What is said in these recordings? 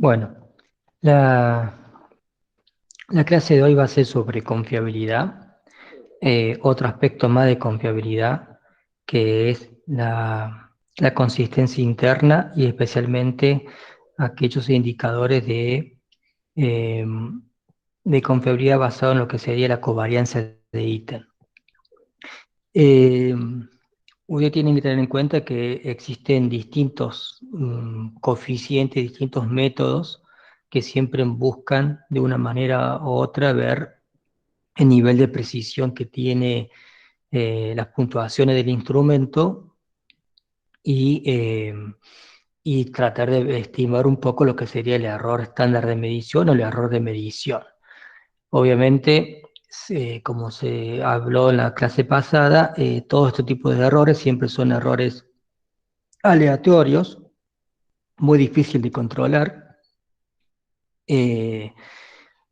Bueno, la, la clase de hoy va a ser sobre confiabilidad. Otro aspecto más de confiabilidad, que es la consistencia interna y especialmente aquellos indicadores eh, de confiabilidad basado en lo que sería la covarianza de ítem. Eh, Ustedes tienen que tener en cuenta que existen distintos coeficientes, distintos métodos que siempre buscan de una manera u otra ver el nivel de precisión que tiene las puntuaciones del instrumento y, eh, y tratar de estimar un poco lo que sería el error estándar de medición o el error de medición. Obviamente, como se habló en la clase pasada, todo este tipo de errores siempre son errores aleatorios, muy difícil de controlar eh,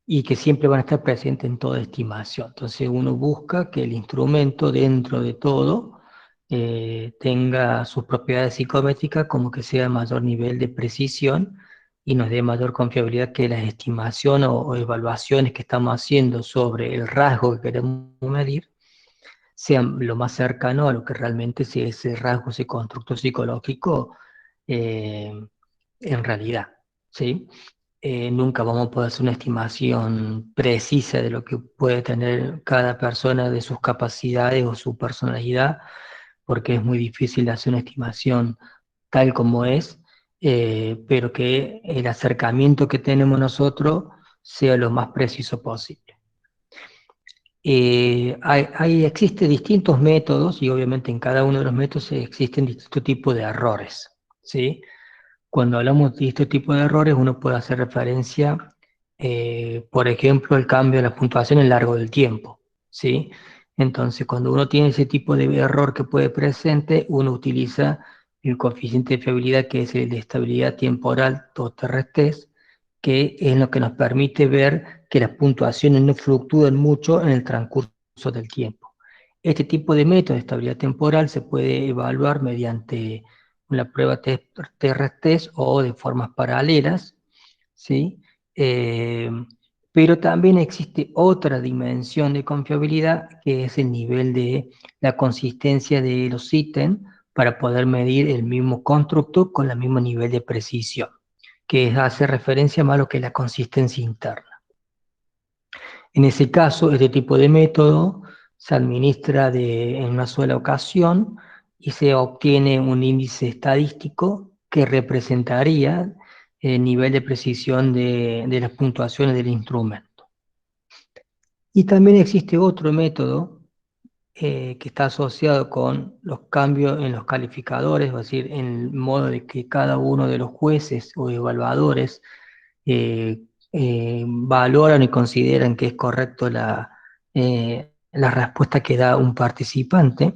y que siempre van a estar presentes en toda estimación. Entonces uno busca que el instrumento dentro de todo tenga sus propiedades psicométricas como que sea mayor nivel de precisión y nos dé mayor confiabilidad que las estimaciones o evaluaciones que estamos haciendo sobre el rasgo que queremos medir sean lo más cercano a lo que realmente es ese rasgo, ese constructo psicológico eh, en realidad, ¿sí? Nunca vamos a poder hacer una estimación precisa de lo que puede tener cada persona de sus capacidades o su personalidad, porque es muy difícil hacer una estimación tal como es, pero que el acercamiento que tenemos nosotros sea lo más preciso posible. Existen distintos métodos y obviamente en cada uno de los métodos existen distintos tipos de errores, ¿sí? Cuando hablamos de este tipo de errores, uno puede hacer referencia, por ejemplo, al cambio de la puntuación a lo largo del tiempo, ¿sí? Entonces, cuando uno tiene ese tipo de error que puede presente, uno utiliza el coeficiente de fiabilidad que es el de estabilidad temporal Toth-Test, que es lo que nos permite ver que las puntuaciones no fluctúan mucho en el transcurso del tiempo. Este tipo de método de estabilidad temporal se puede evaluar mediante una prueba TRT o de formas paralelas, ¿sí? Eh, pero también existe otra dimensión de confiabilidad que es el nivel de la consistencia de los ítems para poder medir el mismo constructo con el mismo nivel de precisión, que hace referencia más a lo que es la consistencia interna. En ese caso, este tipo de método se administra en una sola ocasión y se obtiene un índice estadístico que representaría el nivel de precisión de las puntuaciones del instrumento. Y también existe otro método que está asociado con los cambios en los calificadores, es decir, en el modo de que cada uno de los jueces o evaluadores eh, valoran y consideran que es correcto la respuesta que da un participante,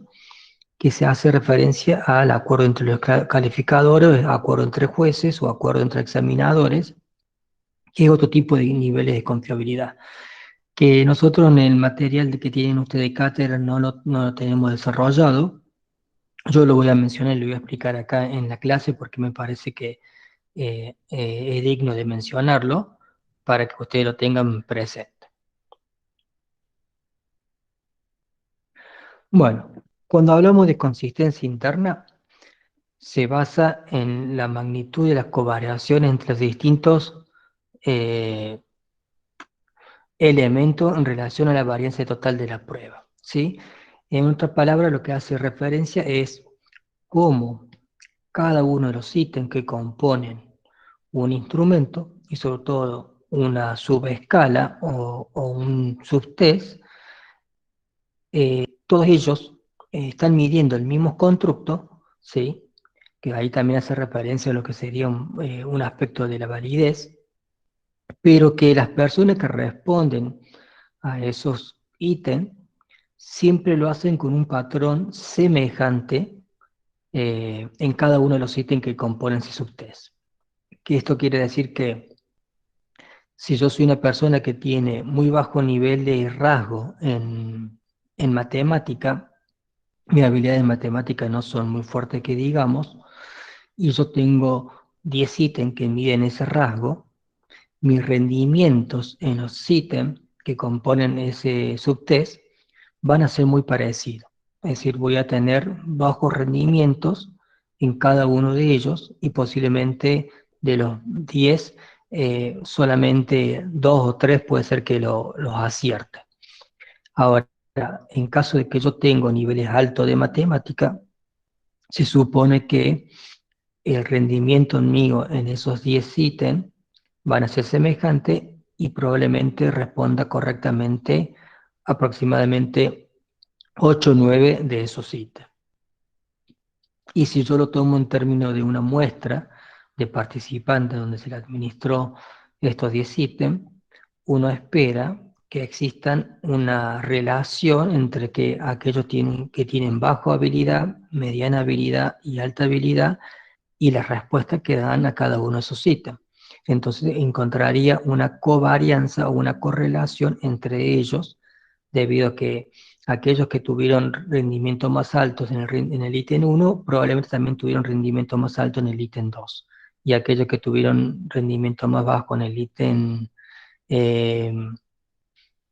que se hace referencia al acuerdo entre los calificadores, acuerdo entre jueces o acuerdo entre examinadores, que es otro tipo de niveles de confiabilidad, que nosotros en el material que tienen ustedes de cátedra no lo tenemos desarrollado. Yo lo voy a mencionar y lo voy a explicar acá en la clase porque me parece que es digno de mencionarlo para que ustedes lo tengan presente. Bueno, cuando hablamos de consistencia interna, se basa en la magnitud de las covariaciones entre los distintos eh, elementos en relación a la varianza total de la prueba, ¿sí? En otras palabras, lo que hace referencia es cómo cada uno de los ítems que componen un instrumento y sobre todo una subescala o un subtest, todos ellos están midiendo el mismo constructo, ¿sí? Que ahí también hace referencia a lo que sería un aspecto de la validez, pero que las personas que responden a esos ítems siempre lo hacen con un patrón semejante en cada uno de los ítems que componen ese subtest. Que esto quiere decir que si yo soy una persona que tiene muy bajo nivel de rasgo en matemática, mis habilidades en matemática no son muy fuertes que digamos, y yo tengo 10 ítems que miden ese rasgo, mis rendimientos en los ítems que componen ese subtest van a ser muy parecidos. Es decir, voy a tener bajos rendimientos en cada uno de ellos y posiblemente de los 10, solamente 2 o 3 puede ser que los acierte. Ahora, en caso de que yo tenga niveles altos de matemática, se supone que el rendimiento mío en esos 10 ítems van a ser semejantes y probablemente responda correctamente aproximadamente 8 o 9 de esos ítems. Y si yo lo tomo en términos de una muestra de participantes donde se le administró estos 10 ítems, uno espera que existan una relación entre que aquellos que tienen baja habilidad, mediana habilidad y alta habilidad y las respuestas que dan a cada uno de esos ítems. Entonces encontraría una covarianza o una correlación entre ellos, debido a que aquellos que tuvieron rendimientos más altos en el ítem 1 probablemente también tuvieron rendimiento más alto en el ítem 2. Y aquellos que tuvieron rendimiento más bajo en el ítem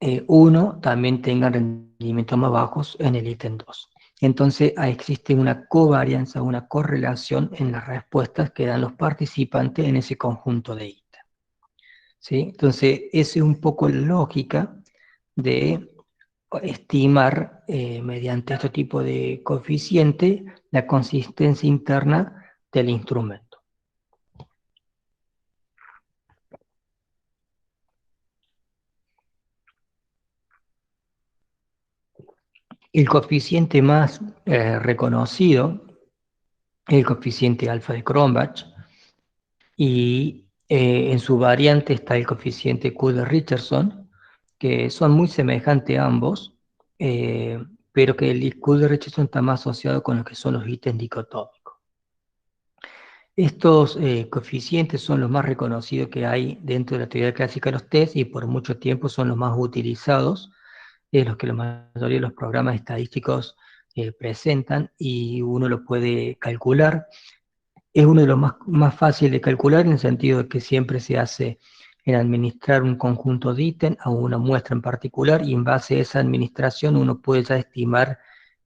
1 también tengan rendimientos más bajos en el ítem 2. Entonces existe una covarianza, una correlación en las respuestas que dan los participantes en ese conjunto de ítems. ¿Sí? Entonces, esa es un poco la lógica de estimar mediante este tipo de coeficiente la consistencia interna del instrumento. El coeficiente más reconocido es el coeficiente alfa de Cronbach, y en su variante está el coeficiente Q de Richardson, que son muy semejantes ambos, pero que el Q de Richardson está más asociado con lo que son los ítems dicotómicos. Estos coeficientes son los más reconocidos que hay dentro de la teoría clásica de los test y por mucho tiempo son los más utilizados, los que la mayoría de los programas estadísticos presentan y uno lo puede calcular. Es uno de los más fáciles de calcular en el sentido de que siempre se hace en administrar un conjunto de ítems a una muestra en particular y en base a esa administración uno puede ya estimar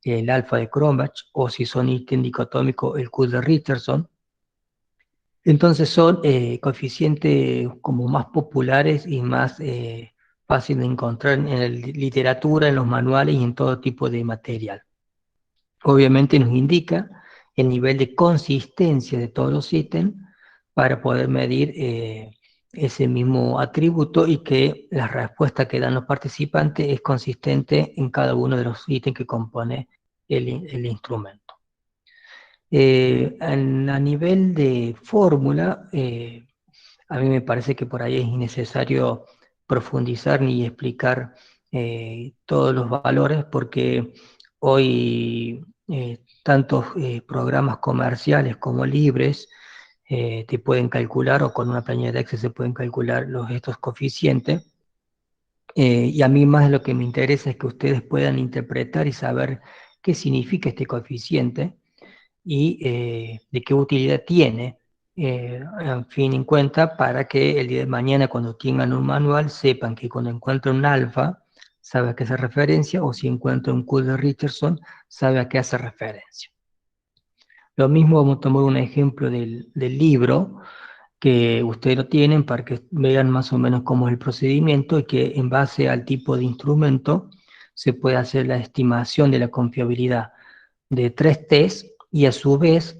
el alfa de Cronbach o si son ítems dicotómicos el Q de Richardson. Entonces son coeficientes como más populares y más fáciles de encontrar en la literatura, en los manuales y en todo tipo de material. Obviamente nos indica el nivel de consistencia de todos los ítems para poder medir ese mismo atributo y que la respuesta que dan los participantes es consistente en cada uno de los ítems que compone el instrumento. A nivel de fórmula, a mí me parece que por ahí es innecesario profundizar ni explicar todos los valores porque hoy tantos programas comerciales como libres te pueden calcular o con una planilla de Excel se pueden calcular estos coeficientes. Y a mí más lo que me interesa es que ustedes puedan interpretar y saber qué significa este coeficiente y de qué utilidad tiene, en fin, en cuenta para que el día de mañana cuando tengan un manual sepan que cuando encuentran un alfa sabe a qué hace referencia o si encuentran un Q de Richardson sabe a qué hace referencia. Lo mismo vamos a tomar un ejemplo del libro que ustedes lo tienen para que vean más o menos cómo es el procedimiento y que en base al tipo de instrumento se puede hacer la estimación de la confiabilidad de 3 test y a su vez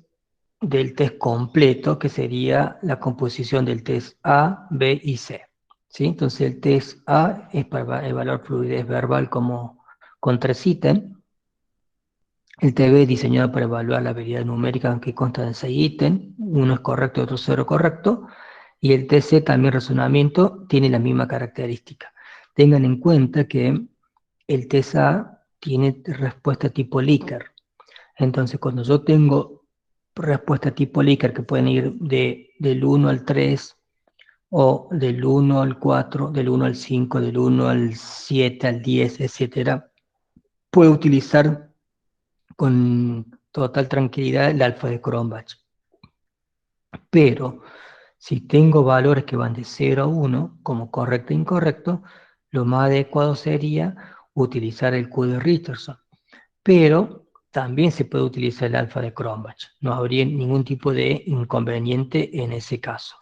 del test completo, que sería la composición del test A, B y C. ¿Sí? Entonces el test A es para evaluar fluidez verbal con 3 ítems. El TB es diseñado para evaluar la habilidad numérica que consta de 6 ítems, uno es correcto y otro cero correcto, y el TC también razonamiento tiene la misma característica. Tengan en cuenta que el test A tiene respuesta tipo Likert. Entonces, cuando yo tengo respuesta tipo Likert que pueden ir del 1 al 3 o del 1 al 4, del 1 al 5, del 1 al 7, al 10, etcétera, puedo utilizar con total tranquilidad el alfa de Cronbach. Pero si tengo valores que van de 0 a 1, como correcto e incorrecto, lo más adecuado sería utilizar el Q de Richardson. Pero también se puede utilizar el alfa de Cronbach. No habría ningún tipo de inconveniente en ese caso.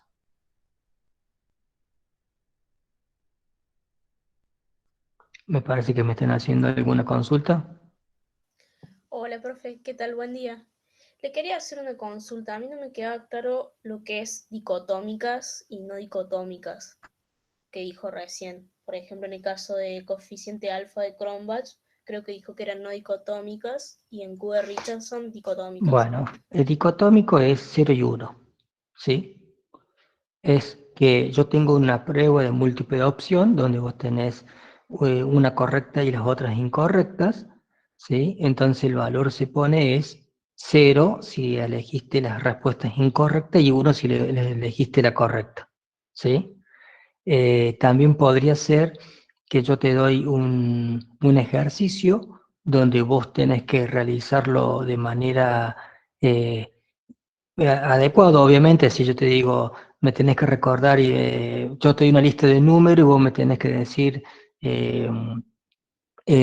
Me parece que me están haciendo alguna consulta. Hola, profe, ¿qué tal? Buen día. Le quería hacer una consulta. A mí no me queda claro lo que es dicotómicas y no dicotómicas que dijo recién. Por ejemplo, en el caso de coeficiente alfa de Cronbach, creo que dijo que eran no dicotómicas y en Q de Richardson dicotómicas. Bueno, el dicotómico es 0 y 1, ¿sí? Es que yo tengo una prueba de múltiple opción donde vos tenés una correcta y las otras incorrectas, ¿sí? Entonces el valor se pone es 0 si elegiste las respuestas incorrectas y 1 si elegiste la correcta, ¿sí? También podría ser que yo te doy un ejercicio donde vos tenés que realizarlo de manera eh, adecuado, obviamente. Si yo te digo, me tenés que recordar, y yo te doy una lista de números y vos me tenés que decir, eh,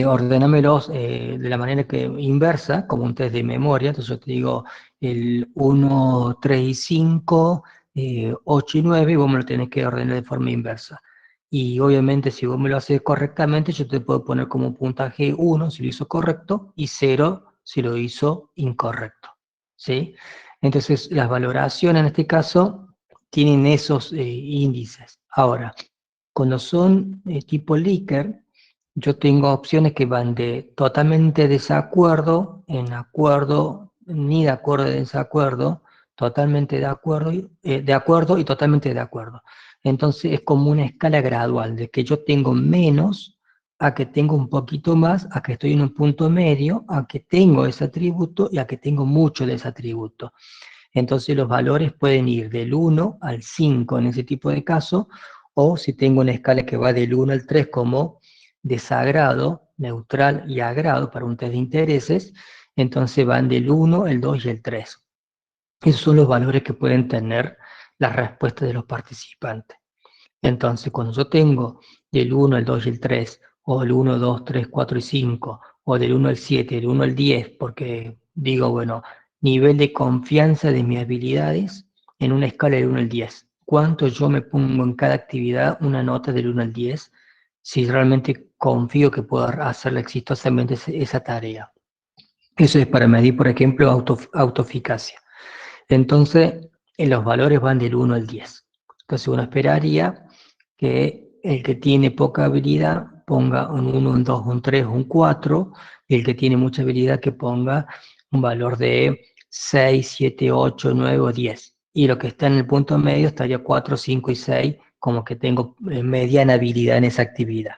ordenámelos de la manera que inversa, como un test de memoria. Entonces yo te digo el 1, 3 y 5, 8 y 9, y vos me lo tenés que ordenar de forma inversa. Y obviamente si vos me lo haces correctamente, yo te puedo poner como puntaje 1 si lo hizo correcto y 0 si lo hizo incorrecto, ¿sí? Entonces las valoraciones en este caso tienen esos índices. Ahora, cuando son tipo Likert, yo tengo opciones que van de totalmente desacuerdo, en acuerdo, ni de acuerdo de desacuerdo, totalmente de acuerdo y totalmente de acuerdo. Entonces es como una escala gradual, de que yo tengo menos, a que tengo un poquito más, a que estoy en un punto medio, a que tengo ese atributo y a que tengo mucho de ese atributo. Entonces los valores pueden ir del 1 al 5 en ese tipo de caso, o si tengo una escala que va del 1 al 3 como desagrado, neutral y agrado para un test de intereses, entonces van del 1, el 2 y el 3. Esos son los valores que pueden tener las respuestas de los participantes. Entonces, cuando yo tengo del 1 al 2 y el 3, o del 1, 2, 3, 4 y 5, o del 1 al 7, del 1 al 10, porque digo, bueno, nivel de confianza de mis habilidades en una escala del 1 al 10. ¿Cuánto yo me pongo en cada actividad una nota del 1 al 10? Si realmente confío que puedo hacerla exitosamente esa tarea. Eso es para medir, por ejemplo, autoeficacia. Entonces, los valores van del 1 al 10. Entonces, uno esperaría que el que tiene poca habilidad ponga un 1, un 2, un 3, un 4, y el que tiene mucha habilidad que ponga un valor de 6, 7, 8, 9 o 10. Y lo que está en el punto medio estaría 4, 5 y 6, como que tengo mediana habilidad en esa actividad.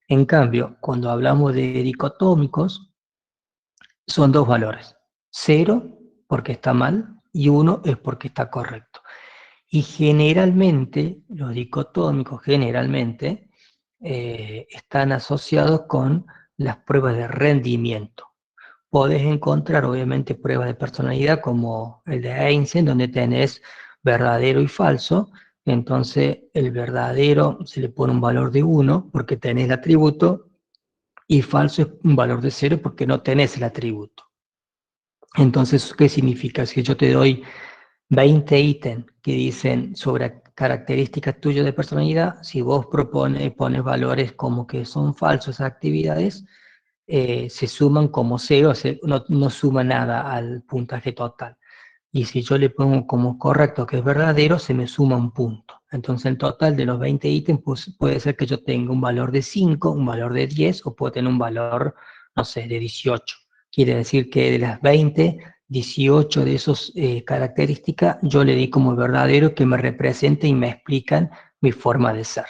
En cambio, cuando hablamos de dicotómicos, son dos valores. 0 porque está mal y 1 es porque está correcto. Y generalmente, los dicotómicos generalmente están asociados con las pruebas de rendimiento. Podés encontrar obviamente pruebas de personalidad como el de Einstein, donde tenés verdadero y falso. Entonces el verdadero se le pone un valor de 1 porque tenés el atributo, y falso es un valor de 0 porque no tenés el atributo. Entonces, ¿qué significa? Si yo te doy 20 ítems que dicen sobre características tuyas de personalidad, si vos pones valores como que son falsos esas actividades, se suman como cero, no suma nada al puntaje total. Y si yo le pongo como correcto que es verdadero, se me suma un punto. Entonces, en total de los 20 ítems, pues, puede ser que yo tenga un valor de 5, un valor de 10, o puedo tener un valor, no sé, de 18. Quiere decir que de las 20, 18 de esas características yo le di como verdadero, que me representa y me explican mi forma de ser.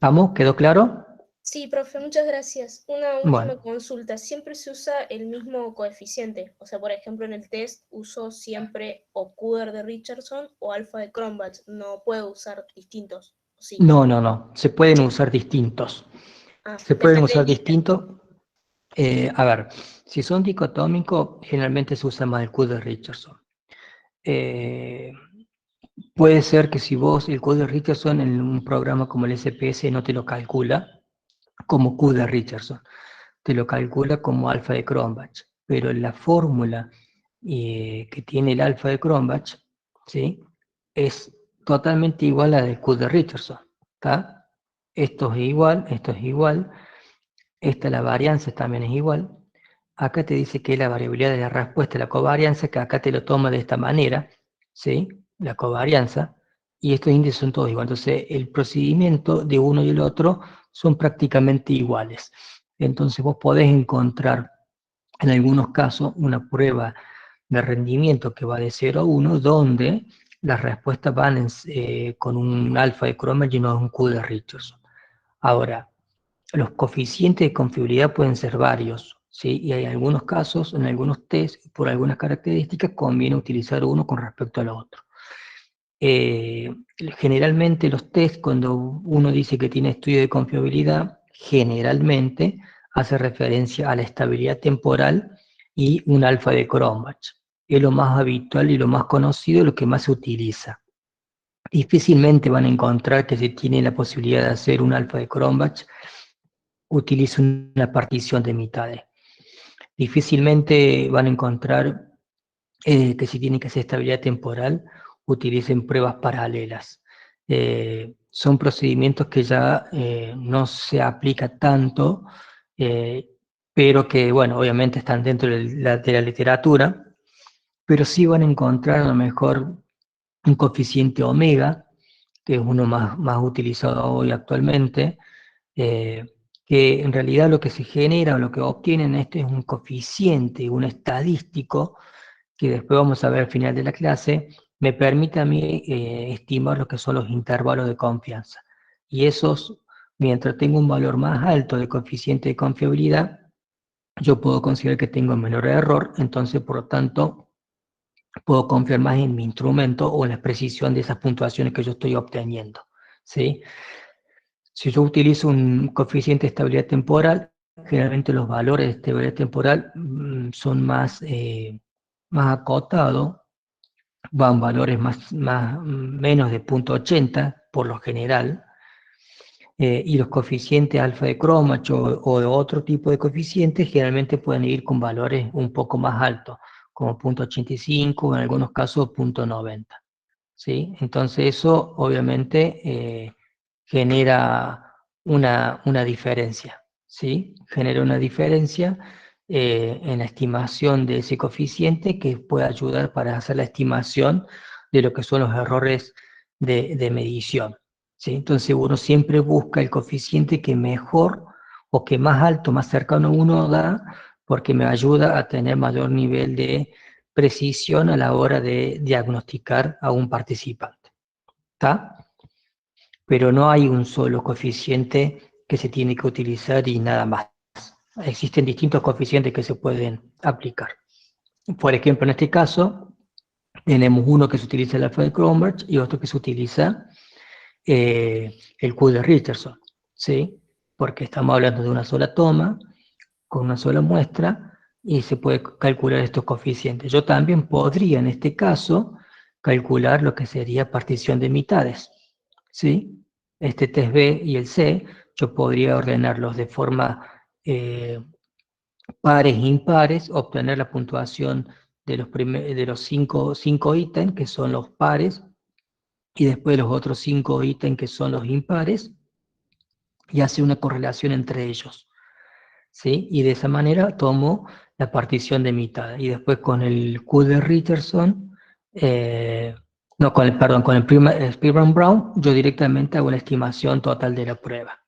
¿Vamos? ¿Quedó claro? Sí, profe, muchas gracias. Una última Bueno, consulta. ¿Siempre se usa el mismo coeficiente? O sea, por ejemplo, en el test uso siempre o Q de Richardson o alfa de Cronbach. No puedo usar distintos. Sí. no. Se pueden usar distintos. Ah, Se pueden depende usar del ítem. distintos. A ver, si son dicotómicos, generalmente se usa más el Q de Richardson. puede ser que si vos el Q de Richardson en un programa como el SPS no te lo calcula como Q de Richardson, te lo calcula como alfa de Cronbach, pero la fórmula que tiene el alfa de Cronbach, ¿sí? Es totalmente igual a la del Q de Richardson, ¿está? Esto es igual, esta la varianza también es igual. Acá te dice que la variabilidad de la respuesta, la covarianza, que acá te lo toma de esta manera, ¿sí? La covarianza, y estos índices son todos iguales. Entonces, el procedimiento de uno y el otro son prácticamente iguales. Entonces, vos podés encontrar en algunos casos una prueba de rendimiento que va de 0 a 1, donde las respuestas van con un alfa de Cronbach y no un Q de Richardson. Ahora, los coeficientes de confiabilidad pueden ser varios, ¿sí? Y hay algunos casos, en algunos test, por algunas características, conviene utilizar uno con respecto al otro. Generalmente los test, cuando uno dice que tiene estudio de confiabilidad, generalmente hace referencia a la estabilidad temporal y un alfa de Cronbach. Es lo más habitual y lo más conocido, lo que más se utiliza. Difícilmente van a encontrar que se tiene la posibilidad de hacer un alfa de Cronbach utilice una partición de mitades. Difícilmente van a encontrar que si tienen que hacer estabilidad temporal, utilicen pruebas paralelas. Son procedimientos que ya no se aplica tanto, pero que, bueno, obviamente están dentro de la literatura, pero sí van a encontrar a lo mejor un coeficiente omega, que es uno más utilizado hoy actualmente, eh, que en realidad lo que se genera o lo que obtienen este es un coeficiente, un estadístico, que después vamos a ver al final de la clase, me permite a mí estimar lo que son los intervalos de confianza. Y esos, mientras tengo un valor más alto de coeficiente de confiabilidad, yo puedo considerar que tengo menor error, entonces por lo tanto puedo confiar más en mi instrumento o en la precisión de esas puntuaciones que yo estoy obteniendo, ¿sí? Si yo utilizo un coeficiente de estabilidad temporal, generalmente los valores de estabilidad temporal son más acotados, van valores menos de 0,80 por lo general, y los coeficientes alfa de Cronbach o de otro tipo de coeficientes generalmente pueden ir con valores un poco más altos, como 0,85 o en algunos casos 0,90. ¿Sí? Entonces eso obviamente genera una diferencia, ¿sí? Genera una diferencia en la estimación de ese coeficiente que puede ayudar para hacer la estimación de lo que son los errores de medición, ¿sí? Entonces uno siempre busca el coeficiente que mejor o que más alto, más cercano a uno da, porque me ayuda a tener mayor nivel de precisión a la hora de diagnosticar a un participante. ¿Está? Pero no hay un solo coeficiente que se tiene que utilizar y nada más. Existen distintos coeficientes que se pueden aplicar. Por ejemplo, en este caso, tenemos uno que se utiliza el alfa de Cronbach y otro que se utiliza el Q de Richardson, ¿sí? Porque estamos hablando de una sola toma, con una sola muestra, y se puede calcular estos coeficientes. Yo también podría, en este caso, calcular lo que sería partición de mitades, ¿sí? Este test B y el C, yo podría ordenarlos de forma pares e impares, obtener la puntuación de los cinco ítems, que son los pares, y después los otros 5 ítems, que son los impares, y hacer una correlación entre ellos, ¿sí? Y de esa manera tomo la partición de mitad. Y después con el Q de Richardson, no, con el Spearman Brown, yo directamente hago la estimación total de la prueba,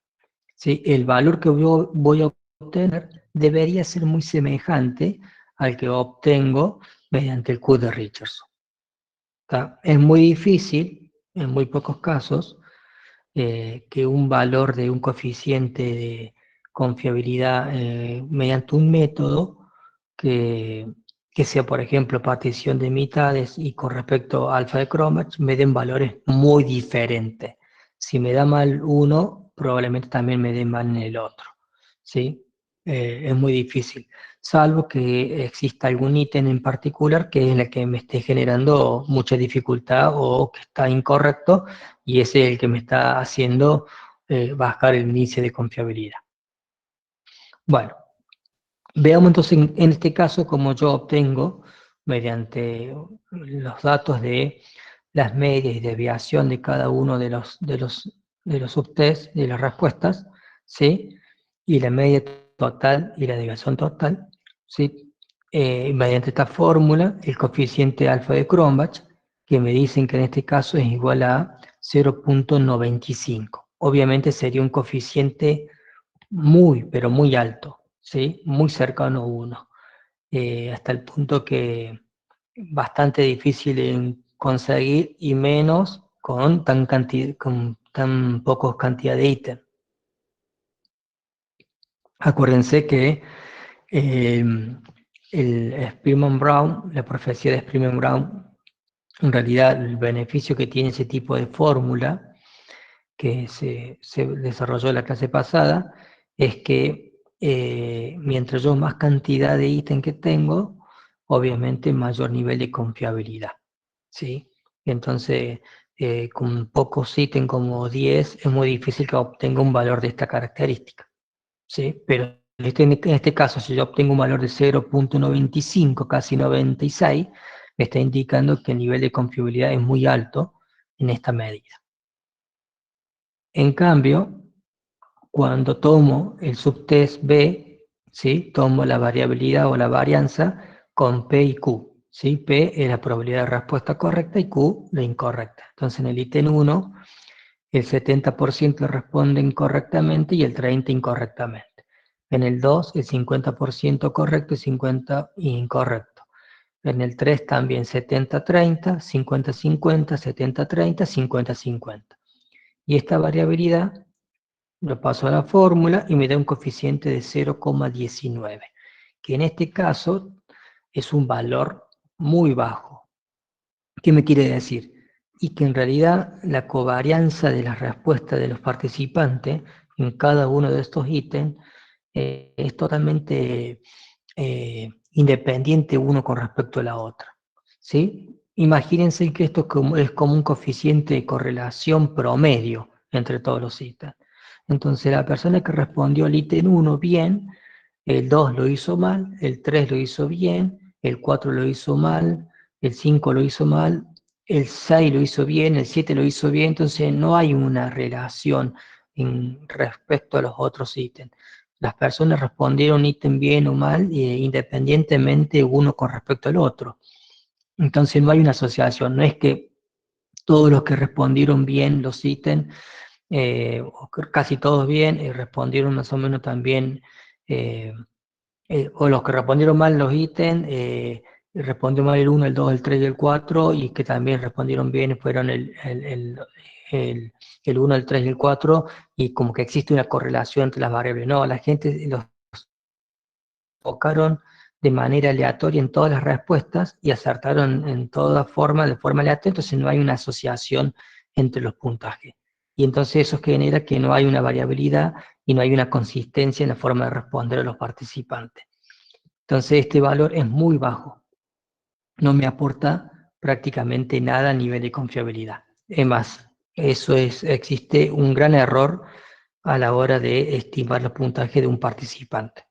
¿sí? El valor que yo voy a obtener debería ser muy semejante al que obtengo mediante el Q de Richardson. ¿Está? Es muy difícil, en muy pocos casos, que un valor de un coeficiente de confiabilidad mediante un método que, que sea, por ejemplo, partición de mitades y con respecto a alfa de Cronbach, me den valores muy diferentes. Si me da mal uno, probablemente también me dé mal en el otro, ¿sí? es muy difícil, salvo que exista algún ítem en particular que es el que me esté generando mucha dificultad o que está incorrecto y ese es el que me está haciendo bajar el índice de confiabilidad. Bueno, veamos entonces en este caso cómo yo obtengo, mediante los datos de las medias y desviación de cada uno de los subtests, de las respuestas, ¿sí? Y la media total y la desviación total, ¿sí? Mediante esta fórmula, el coeficiente alfa de Cronbach, que me dicen que en este caso es igual a 0,95. Obviamente sería un coeficiente muy, pero muy alto, ¿sí? Muy cercano a 1, hasta el punto que bastante difícil en conseguir y menos con tan pocos cantidad de ítems. Acuérdense que el Spearman-Brown, la profecía de Spearman-Brown, en realidad el beneficio que tiene ese tipo de fórmula que se desarrolló en la clase pasada es que mientras yo más cantidad de ítem que tengo, obviamente mayor nivel de confiabilidad, ¿sí? Entonces, con pocos ítems como 10 es muy difícil que obtenga un valor de esta característica, ¿sí? Pero en este caso, si yo obtengo un valor de 0,95, casi 96, me está indicando que el nivel de confiabilidad es muy alto en esta medida. En cambio, cuando tomo el subtest B, ¿sí? Tomo la variabilidad o la varianza con P y Q, ¿sí? P es la probabilidad de respuesta correcta y Q la incorrecta. Entonces en el ítem 1, el 70% responden correctamente y el 30% incorrectamente. En el 2, el 50% correcto y 50% incorrecto. En el 3 también 70-30, 50-50, 70-30, 50-50. Y esta variabilidad lo paso a la fórmula y me da un coeficiente de 0,19, que en este caso es un valor muy bajo. ¿Qué me quiere decir? Y que en realidad la covarianza de las respuestas de los participantes en cada uno de estos ítems es totalmente independiente uno con respecto a la otra, ¿sí? Imagínense que esto es como un coeficiente de correlación promedio entre todos los ítems. Entonces la persona que respondió al ítem 1 bien, el 2 lo hizo mal, el 3 lo hizo bien, el 4 lo hizo mal, el 5 lo hizo mal, el 6 lo hizo bien, el 7 lo hizo bien, entonces no hay una relación respecto a los otros ítems. Las personas respondieron ítem bien o mal, independientemente uno con respecto al otro. Entonces no hay una asociación, no es que todos los que respondieron bien los ítems, o casi todos bien, respondieron más o menos también, eh, o los que respondieron mal los ítems, respondió mal el 1, el 2, el 3 y el 4, y que también respondieron bien fueron el 1, el 3 y el 4, y como que existe una correlación entre las variables. No, la gente los enfocaron de manera aleatoria en todas las respuestas y acertaron en todas formas, de forma aleatoria, entonces no hay una asociación entre los puntajes. Y entonces eso genera que no hay una variabilidad y no hay una consistencia en la forma de responder a los participantes. Entonces este valor es muy bajo, no me aporta prácticamente nada a nivel de confiabilidad. Es más, existe un gran error a la hora de estimar los puntajes de un participante.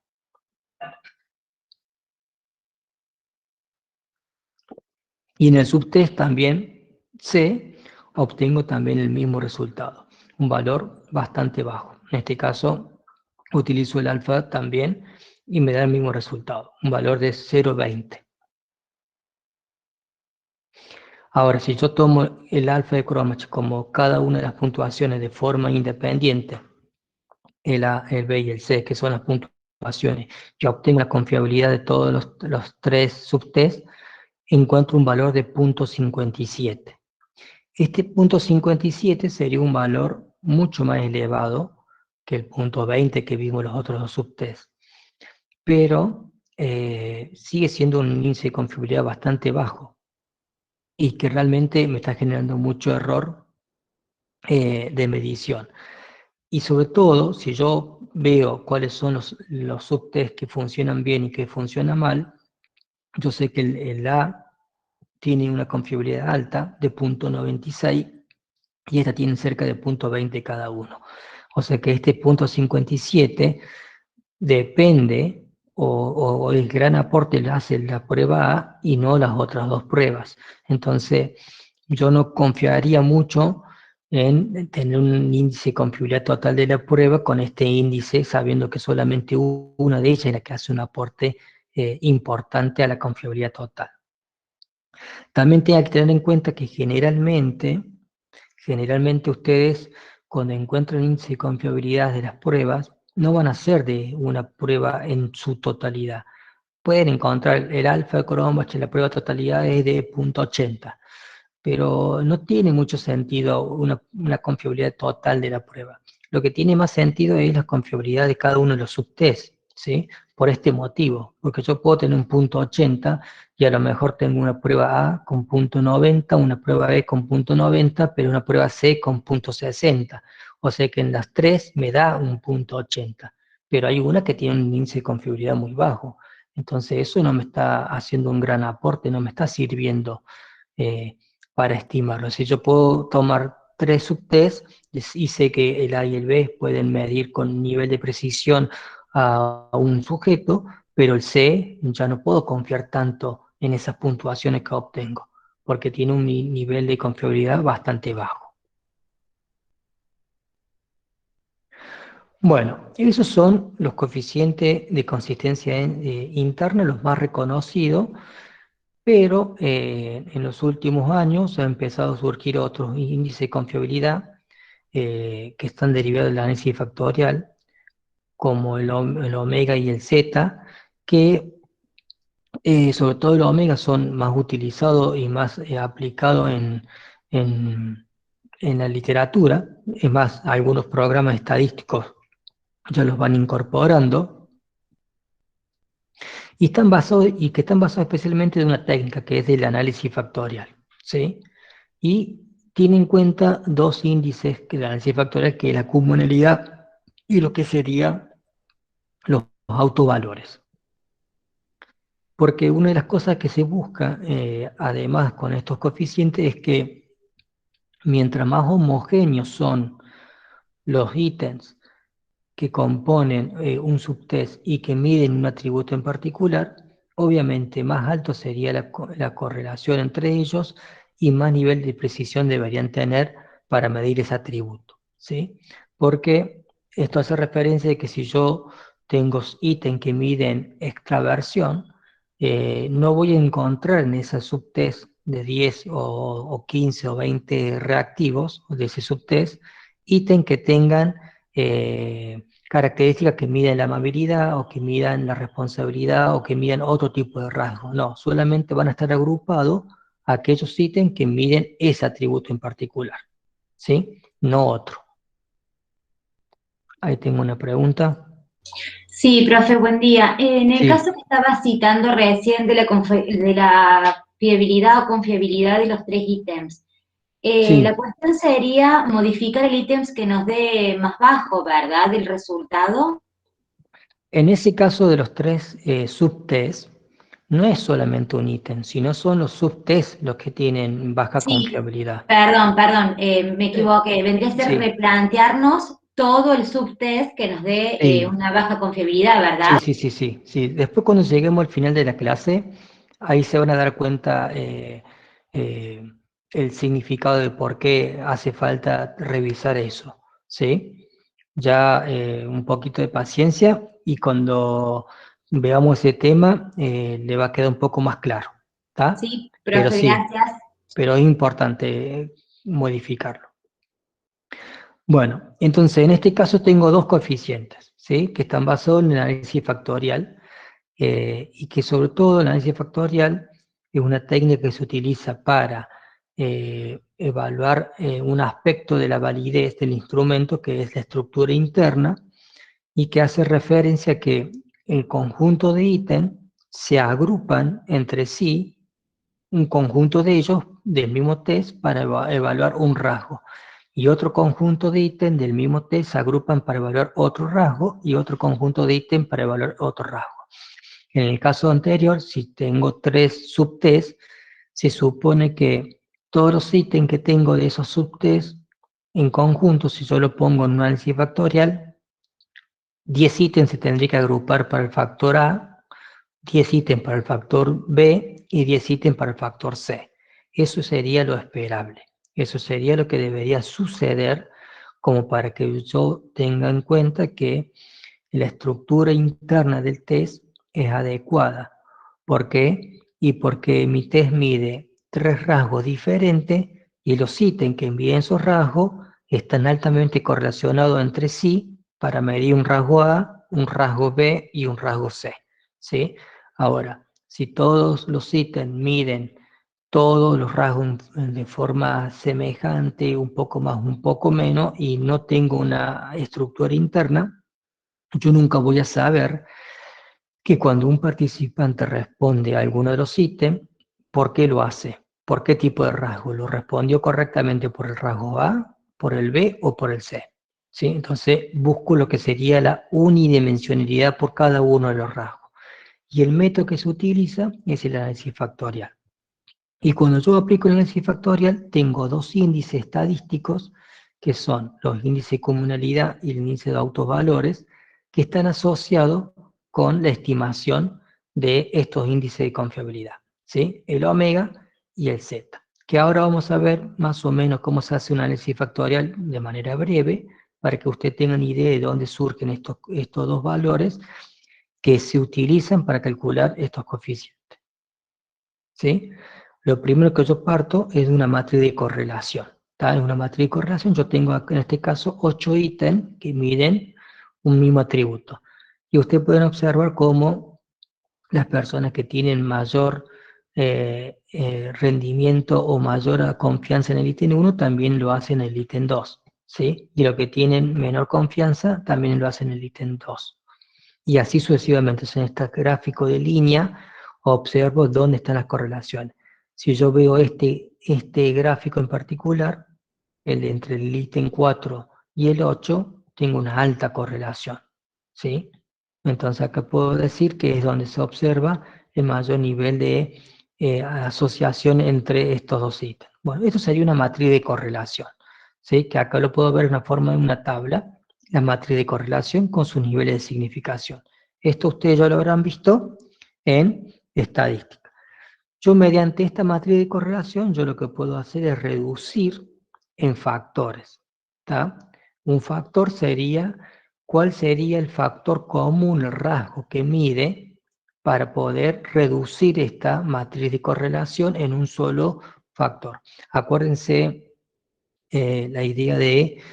Y en el subtest también C, obtengo también el mismo resultado, un valor bastante bajo. En este caso, utilizo el alfa también y me da el mismo resultado, un valor de 0,20. Ahora, si yo tomo el alfa de Cronbach como cada una de las puntuaciones de forma independiente, el A, el B y el C, que son las puntuaciones, yo obtengo la confiabilidad de todos los tres subtests, encuentro un valor de 0,57. Este punto 57 sería un valor mucho más elevado que el punto 20 que vimos en los otros dos subtests, pero sigue siendo un índice de confiabilidad bastante bajo y que realmente me está generando mucho error de medición. Y sobre todo, si yo veo cuáles son los subtests que funcionan bien y que funcionan mal, yo sé que el A tiene una confiabilidad alta de 0,96 y esta tiene cerca de 0,20 cada uno. O sea que este 0,57 depende, o el gran aporte lo hace la prueba A y no las otras dos pruebas. Entonces, yo no confiaría mucho en tener un índice de confiabilidad total de la prueba con este índice, sabiendo que solamente una de ellas es la que hace un aporte importante a la confiabilidad total. También tienen que tener en cuenta que generalmente ustedes, cuando encuentran índice de confiabilidad de las pruebas, no van a ser de una prueba en su totalidad. Pueden encontrar el alfa de Cronbach, la prueba de totalidad es de 0,80, pero no tiene mucho sentido una confiabilidad total de la prueba. Lo que tiene más sentido es la confiabilidad de cada uno de los subtests, ¿sí? Por este motivo, porque yo puedo tener un 0,80 y a lo mejor tengo una prueba A con 0,90, una prueba B con 0,90, pero una prueba C con 0,60. O sea que en las tres me da un 0,80, pero hay una que tiene un índice de confiabilidad muy bajo. Entonces eso no me está haciendo un gran aporte, no me está sirviendo eh, para estimarlo. Si yo puedo tomar tres subtests y sé que el A y el B pueden medir con nivel de precisión a un sujeto, pero el C ya no puedo confiar tanto en esas puntuaciones que obtengo, porque tiene un nivel de confiabilidad bastante bajo. Bueno, esos son los coeficientes de consistencia interna, los más reconocidos, pero en los últimos años ha empezado a surgir otros índices de confiabilidad que están derivados del análisis factorial, como el omega y el zeta, que sobre todo el omega son más utilizados y más aplicados en, en la literatura. Es más, algunos programas estadísticos ya los van incorporando y que están basados especialmente en una técnica que es del análisis factorial, ¿sí? Y tiene en cuenta dos índices que el análisis factorial, que es la comunalidad y lo que serían los autovalores. Porque una de las cosas que se busca, además con estos coeficientes, es que mientras más homogéneos son los ítems que componen un subtest y que miden un atributo en particular, obviamente más alto sería la correlación entre ellos y más nivel de precisión deberían tener para medir ese atributo, ¿sí? Porque esto hace referencia de que si yo tengo ítems que miden extraversión, no voy a encontrar en ese subtest de 10 o 15 o 20 reactivos de ese subtest ítems que tengan características que miden la amabilidad o que midan la responsabilidad o que midan otro tipo de rasgos. No, solamente van a estar agrupados aquellos ítems que miden ese atributo en particular, ¿sí? No otro. Ahí tengo una pregunta. Sí, profe, buen día. En el Sí, caso que estaba citando recién de la fiabilidad o confiabilidad de los tres ítems, la sí. cuestión sería modificar el ítem que nos dé más bajo, ¿verdad? Del resultado. En ese caso de los tres subtests, no es solamente un ítem, sino son los subtests los que tienen baja Sí, confiabilidad. perdón, me Eh, equivoqué. Vendría a ser sí, replantearnos todo el subtest que nos dé sí. una baja confiabilidad, ¿verdad? Sí. Después cuando lleguemos al final de la clase, ahí se van a dar cuenta eh, el significado de por qué hace falta revisar eso, ¿sí? Ya un poquito de paciencia y cuando veamos ese tema le va a quedar un poco más claro, ¿está? Sí, Pero profe, sí, gracias. pero es importante modificarlo. Bueno, entonces en este caso tengo dos coeficientes, ¿sí? Que están basados en el análisis factorial y que sobre todo el análisis factorial es una técnica que se utiliza para evaluar un aspecto de la validez del instrumento, que es la estructura interna, y que hace referencia a que el conjunto de ítems se agrupan entre sí, un conjunto de ellos del mismo test para evaluar un rasgo. y otro conjunto de ítems del mismo test se agrupan para evaluar otro rasgo y otro conjunto de ítems para evaluar otro rasgo. En el caso anterior, si tengo 3 subtests, se supone que todos los ítems que tengo de esos subtests en conjunto, si yo lo pongo en un análisis factorial, 10 ítems se tendría que agrupar para el factor A, 10 ítems para el factor B y 10 ítems para el factor C. Eso sería lo esperable. Eso sería lo que debería suceder como para que yo tenga en cuenta que la estructura interna del test es adecuada. ¿Por qué? Y porque mi test mide 3 rasgos diferentes y los ítems que miden esos rasgos están altamente correlacionados entre sí para medir un rasgo A, un rasgo B y un rasgo C. ¿Sí? Ahora, si todos los ítems miden todos los rasgos de forma semejante, un poco más, un poco menos, y no tengo una estructura interna, yo nunca voy a saber que cuando un participante responde a alguno de los ítems, ¿por qué lo hace? ¿Por qué tipo de rasgo? ¿Lo respondió correctamente por el rasgo A, por el B o por el C? ¿Sí? Entonces busco lo que sería la unidimensionalidad por cada uno de los rasgos. Y el método que se utiliza es el análisis factorial. Y cuando yo aplico el análisis factorial, tengo 2 índices estadísticos, que son los índices de comunalidad y el índice de autovalores, que están asociados con la estimación de estos índices de confiabilidad, ¿sí? El omega y el zeta. Que ahora vamos a ver más o menos cómo se hace un análisis factorial de manera breve, para que usted tenga una idea de dónde surgen estos 2 valores que se utilizan para calcular estos coeficientes, ¿sí? Lo primero que yo parto es de una matriz de correlación. ¿Tá? En una matriz de correlación yo tengo en este caso 8 ítems que miden un mismo atributo. Y ustedes pueden observar cómo las personas que tienen mayor rendimiento o mayor confianza en el ítem 1 también lo hacen en el ítem 2. ¿Sí? Y los que tienen menor confianza también lo hacen en el ítem 2. Y así sucesivamente. En este gráfico de línea observo dónde están las correlaciones. Si yo veo este gráfico en particular, entre el ítem 4 y el 8, tengo una alta correlación, ¿sí? Entonces acá puedo decir que es donde se observa el mayor nivel de asociación entre estos 2 ítems. Bueno, esto sería una matriz de correlación, ¿sí? Que acá lo puedo ver en una forma de una tabla, la matriz de correlación con sus niveles de significación. Esto ustedes ya lo habrán visto en estadística. Yo mediante esta matriz de correlación, yo lo que puedo hacer es reducir en factores. ¿Tá? Un factor sería, ¿cuál sería el factor común, el rasgo que mide para poder reducir esta matriz de correlación en un solo factor? Acuérdense la idea de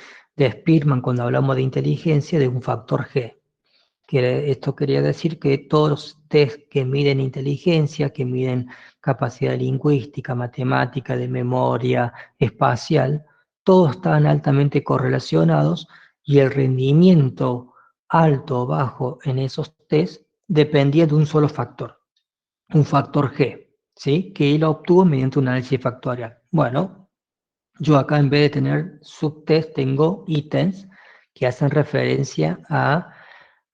Spearman cuando hablamos de inteligencia de un factor G. Esto quería decir que todos los test que miden inteligencia, que miden capacidad lingüística, matemática, de memoria, espacial, todos estaban altamente correlacionados y el rendimiento alto o bajo en esos test dependía de un solo factor, un factor G, ¿sí? Que él obtuvo mediante un análisis factorial. Bueno, yo acá en vez de tener subtest tengo ítems que hacen referencia a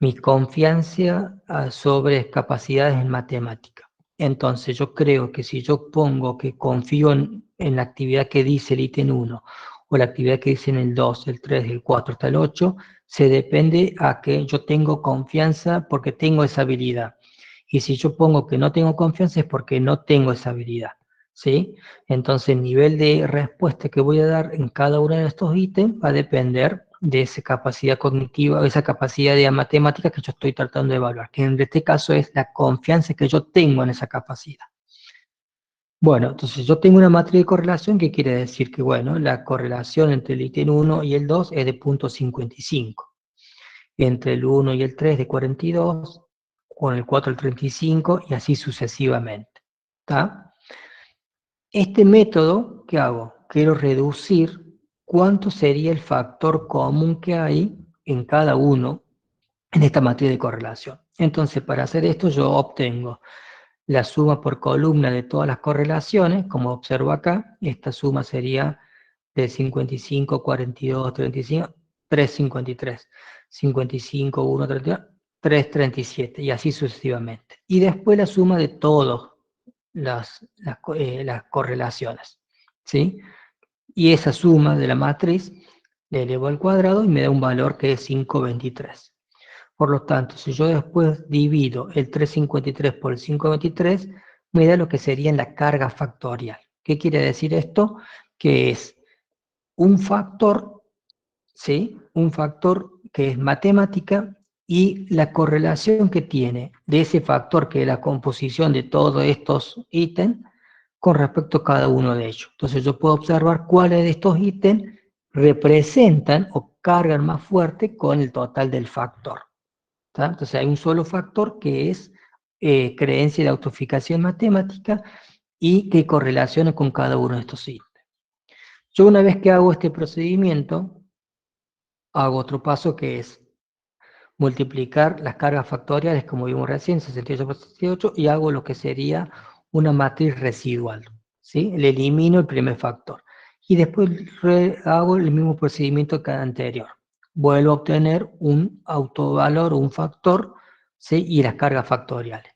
mi confianza sobre capacidades en matemática. Entonces yo creo que si yo pongo que confío en la actividad que dice el ítem 1 o la actividad que dice en el 2, el 3, el 4 hasta el 8, se depende a que yo tengo confianza porque tengo esa habilidad. Y si yo pongo que no tengo confianza es porque no tengo esa habilidad. ¿Sí? Entonces el nivel de respuesta que voy a dar en cada uno de estos ítems va a depender de esa capacidad cognitiva, esa capacidad de matemática que yo estoy tratando de evaluar, que en este caso es la confianza que yo tengo en esa capacidad. Bueno, entonces yo tengo una matriz de correlación que quiere decir que, bueno, la correlación entre el ítem 1 y el 2 es de 0.55, entre el 1 y el 3 de 42, con el 4 al 35 y así sucesivamente. ¿Está? Este método, ¿qué hago? Quiero reducir cuánto sería el factor común que hay en cada uno en esta matriz de correlación. Entonces, para hacer esto yo obtengo la suma por columna de todas las correlaciones, como observo acá. Esta suma sería de 55, 42, 35, 353, 55, 1, 32, 337, y así sucesivamente. Y después la suma de todas las correlaciones, ¿sí? Y esa suma de la matriz le elevo al cuadrado y me da un valor que es 523. Por lo tanto, si yo después divido el 353 por el 523, me da lo que sería la carga factorial. ¿Qué quiere decir esto? Que es un factor, ¿sí? Un factor que es matemática y la correlación que tiene de ese factor, que es la composición de todos estos ítems, con respecto a cada uno de ellos. Entonces yo puedo observar cuáles de estos ítems representan o cargan más fuerte con el total del factor. ¿Tá? Entonces hay un solo factor que es creencia de autofijación matemática y que correlaciona con cada uno de estos ítems. Yo una vez que hago este procedimiento, hago otro paso que es multiplicar las cargas factoriales, como vimos recién, 68 por 68, y hago lo que sería una matriz residual, ¿sí? Le elimino el primer factor. Y después hago el mismo procedimiento que el anterior. Vuelvo a obtener un autovalor, un factor, ¿sí? Y las cargas factoriales.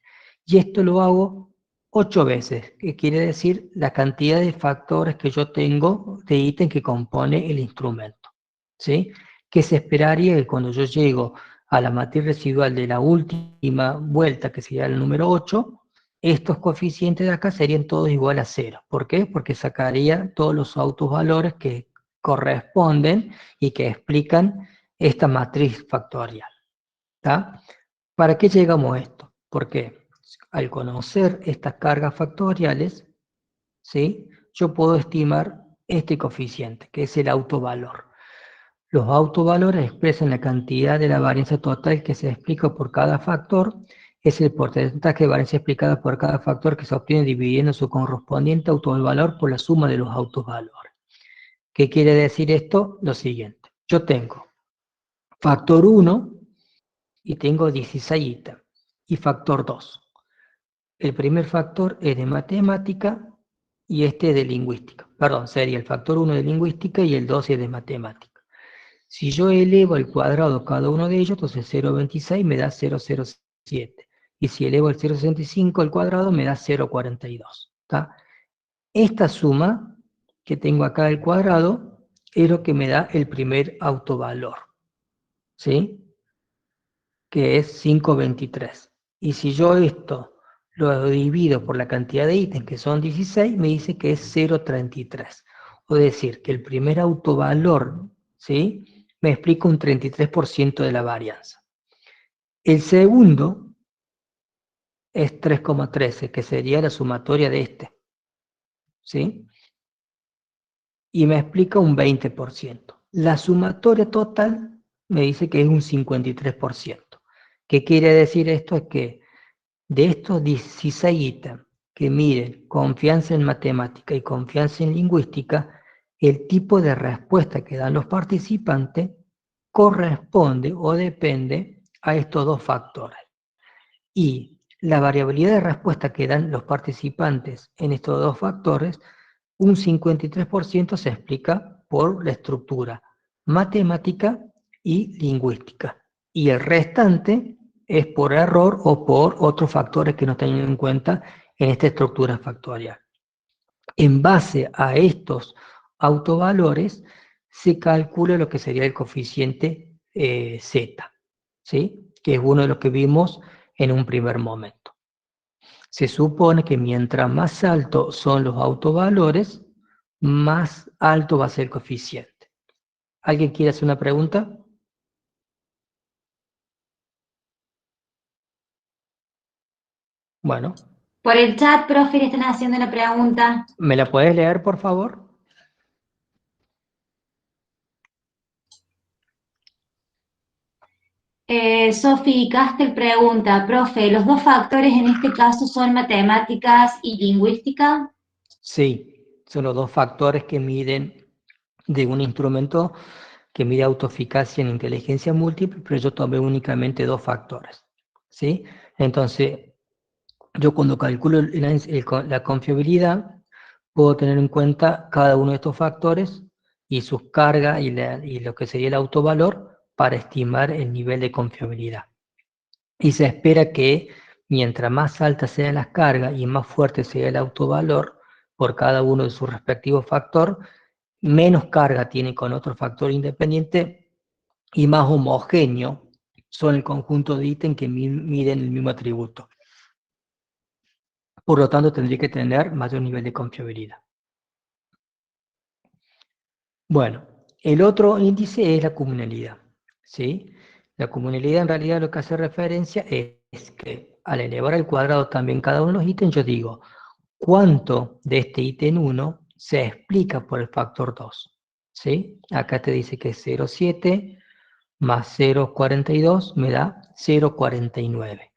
Y esto lo hago 8 veces, que quiere decir la cantidad de factores que yo tengo de ítem que compone el instrumento, ¿sí? Que se esperaría que cuando yo llego a la matriz residual de la última vuelta, que sería el número 8, estos coeficientes de acá serían todos igual a 0. ¿Por qué? Porque sacaría todos los autovalores que corresponden y que explican esta matriz factorial. ¿Tá? ¿Para qué llegamos a esto? Porque al conocer estas cargas factoriales, ¿sí? Yo puedo estimar este coeficiente, que es el autovalor. Los autovalores expresan la cantidad de la varianza total que se explica por cada factor, es el porcentaje de varianza explicada por cada factor que se obtiene dividiendo su correspondiente autovalor por la suma de los autovalores. ¿Qué quiere decir esto? Lo siguiente. Yo tengo factor 1 y tengo 16 ítems, y factor 2. El primer factor es de matemática y este es de lingüística. Perdón, sería el factor 1 de lingüística y el 2 es de matemática. Si yo elevo al cuadrado cada uno de ellos, entonces 0,26 me da 0,07. Y si elevo el 0,65 al cuadrado, me da 0,42. ¿Tá? Esta suma que tengo acá al cuadrado es lo que me da el primer autovalor, ¿sí? Que es 5,23. Y si yo esto lo divido por la cantidad de ítems, que son 16, me dice que es 0,33. O decir, que el primer autovalor, ¿sí?, me explica un 33% de la varianza. El segundo es 3,13, que sería la sumatoria de este, ¿sí? Y me explica un 20%. La sumatoria total me dice que es un 53%. ¿Qué quiere decir esto? Es que de estos 16 ítems que miden confianza en matemática y confianza en lingüística, el tipo de respuesta que dan los participantes corresponde o depende a estos dos factores. Y la variabilidad de respuesta que dan los participantes en estos dos factores, un 53% se explica por la estructura matemática y lingüística. Y el restante es por error o por otros factores que no están en cuenta en esta estructura factorial. En base a estos autovalores se calcula lo que sería el coeficiente Z, ¿sí? Que es uno de los que vimos en un primer momento. Se supone que mientras más altos son los autovalores, más alto va a ser el coeficiente. ¿Alguien quiere hacer una pregunta? Bueno. Por el chat, profe, le están haciendo una pregunta. ¿Me la puedes leer, por favor? Sofi Castel pregunta, profe, ¿los dos factores en este caso son matemáticas y lingüística? Sí, son los dos factores que miden de un instrumento que mide autoeficacia en inteligencia múltiple, pero yo tomé únicamente dos factores, ¿sí? Entonces, yo cuando calculo la confiabilidad, puedo tener en cuenta cada uno de estos factores y sus cargas y lo que sería el autovalor para estimar el nivel de confiabilidad. Y se espera que mientras más altas sean las cargas y más fuerte sea el autovalor por cada uno de sus respectivos factores, menos carga tiene con otro factor independiente y más homogéneo son el conjunto de ítems que miden el mismo atributo. Por lo tanto, tendría que tener mayor nivel de confiabilidad. Bueno, el otro índice es la comunalidad, ¿sí? La comunalidad en realidad lo que hace referencia es que al elevar al cuadrado también cada uno de los ítems, yo digo, ¿cuánto de este ítem 1 se explica por el factor 2? ¿Sí? Acá te dice que es 0,7 más 0,42 me da 0,49.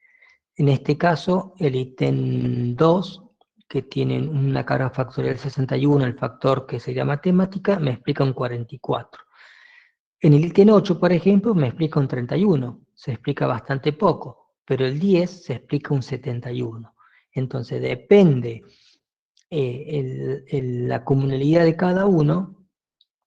En este caso, el ítem 2, que tiene una carga factorial 61, el factor que sería matemática, me explica un 44. En el ítem 8, por ejemplo, me explica un 31, se explica bastante poco, pero el 10 se explica un 71. Entonces depende la comunalidad de cada uno,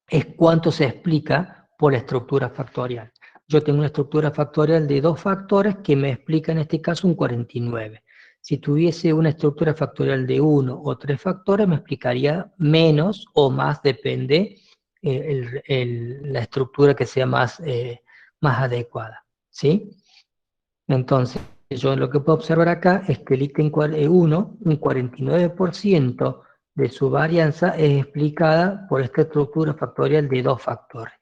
es cuánto se explica por la estructura factorial. Yo tengo una estructura factorial de 2 factores que me explica en este caso un 49. Si tuviese una estructura factorial de 1 o 3 factores, me explicaría menos o más, depende la estructura que sea más adecuada, ¿sí? Entonces, yo lo que puedo observar acá es que el ítem 1, un 49% de su varianza es explicada por esta estructura factorial de 2 factores.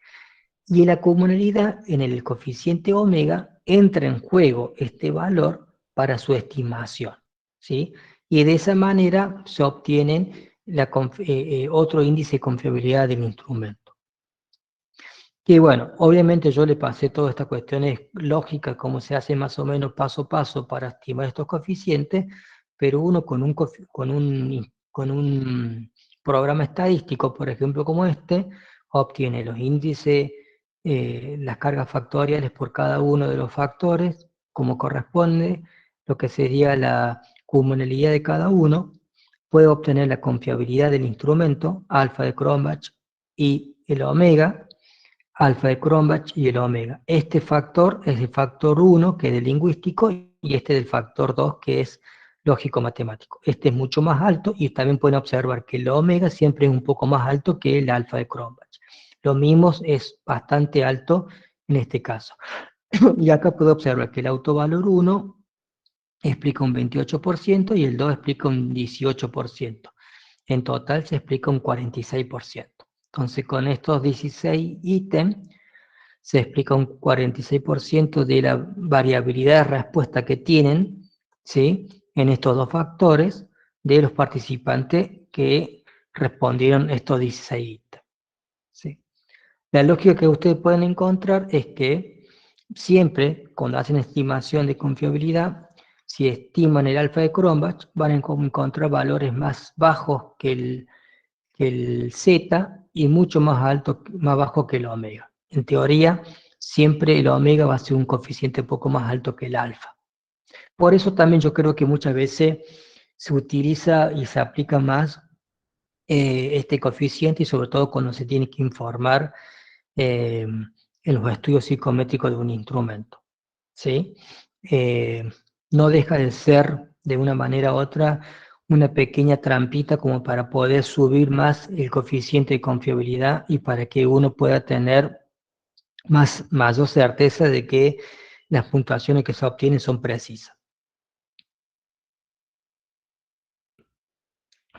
Y en la comunalidad, en el coeficiente omega, entra en juego este valor para su estimación, ¿sí? Y de esa manera se obtienen otro índice de confiabilidad del instrumento. Y bueno, obviamente yo le pasé todas estas cuestiones lógicas, cómo se hace más o menos paso a paso para estimar estos coeficientes, pero uno con un programa estadístico, por ejemplo, como este, obtiene los índices, las cargas factoriales por cada uno de los factores, como corresponde, lo que sería la comunalidad de cada uno, puede obtener la confiabilidad del instrumento, alfa de Cronbach y el omega, alfa de Cronbach y el omega. Este factor es el factor 1, que es del lingüístico, y este del factor 2, que es lógico-matemático. Este es mucho más alto y también pueden observar que el omega siempre es un poco más alto que el alfa de Cronbach. Lo mismo es bastante alto en este caso. Y acá puedo observar que el autovalor 1 explica un 28% y el 2 explica un 18%. En total se explica un 46%. Entonces, con estos 16 ítems, se explica un 46% de la variabilidad de respuesta que tienen, ¿sí?, en estos dos factores de los participantes que respondieron estos 16 ítems, ¿sí? La lógica que ustedes pueden encontrar es que siempre, cuando hacen estimación de confiabilidad, si estiman el alfa de Cronbach, van a encontrar valores más bajos que el Z y mucho más alto, más bajo que el omega. En teoría, siempre el omega va a ser un coeficiente un poco más alto que el alfa. Por eso también yo creo que muchas veces se utiliza y se aplica más este coeficiente, y sobre todo cuando se tiene que informar en los estudios psicométricos de un instrumento, ¿sí? No deja de ser, de una manera u otra, una pequeña trampita como para poder subir más el coeficiente de confiabilidad y para que uno pueda tener mayor certeza de que las puntuaciones que se obtienen son precisas.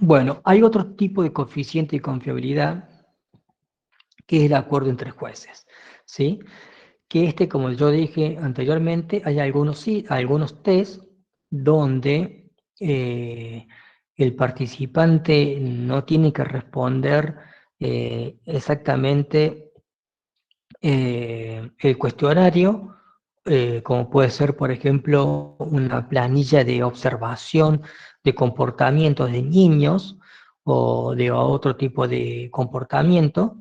Bueno, hay otro tipo de coeficiente de confiabilidad que es el acuerdo entre jueces, ¿sí? Que como yo dije anteriormente, hay algunos test donde el participante no tiene que responder exactamente el cuestionario, como puede ser, por ejemplo, una planilla de observación de comportamientos de niños o de otro tipo de comportamiento,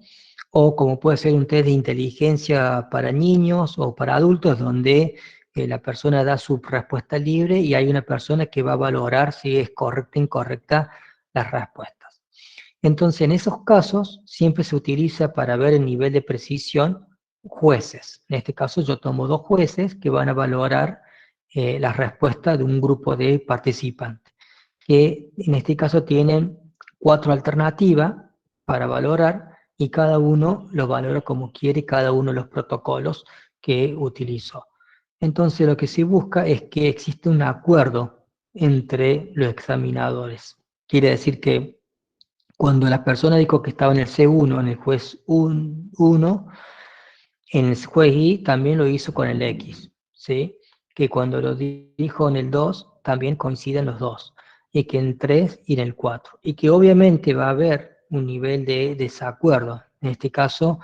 o como puede ser un test de inteligencia para niños o para adultos, donde la persona da su respuesta libre y hay una persona que va a valorar si es correcta o incorrecta las respuestas. Entonces, en esos casos, siempre se utiliza para ver el nivel de precisión jueces. En este caso, yo tomo 2 jueces que van a valorar la respuesta de un grupo de participantes, que en este caso tienen 4 alternativas para valorar y cada uno lo valora como quiere, cada uno de los protocolos que utilizó. Entonces, lo que se busca es que exista un acuerdo entre los examinadores. Quiere decir que cuando la persona dijo que estaba en el C1, en el juez 1, en el juez I también lo hizo con el X, ¿sí? Que cuando lo dijo en el 2, también coinciden los dos, y que en el 3 y en el 4. Y que obviamente va a haber un nivel de desacuerdo. En este caso,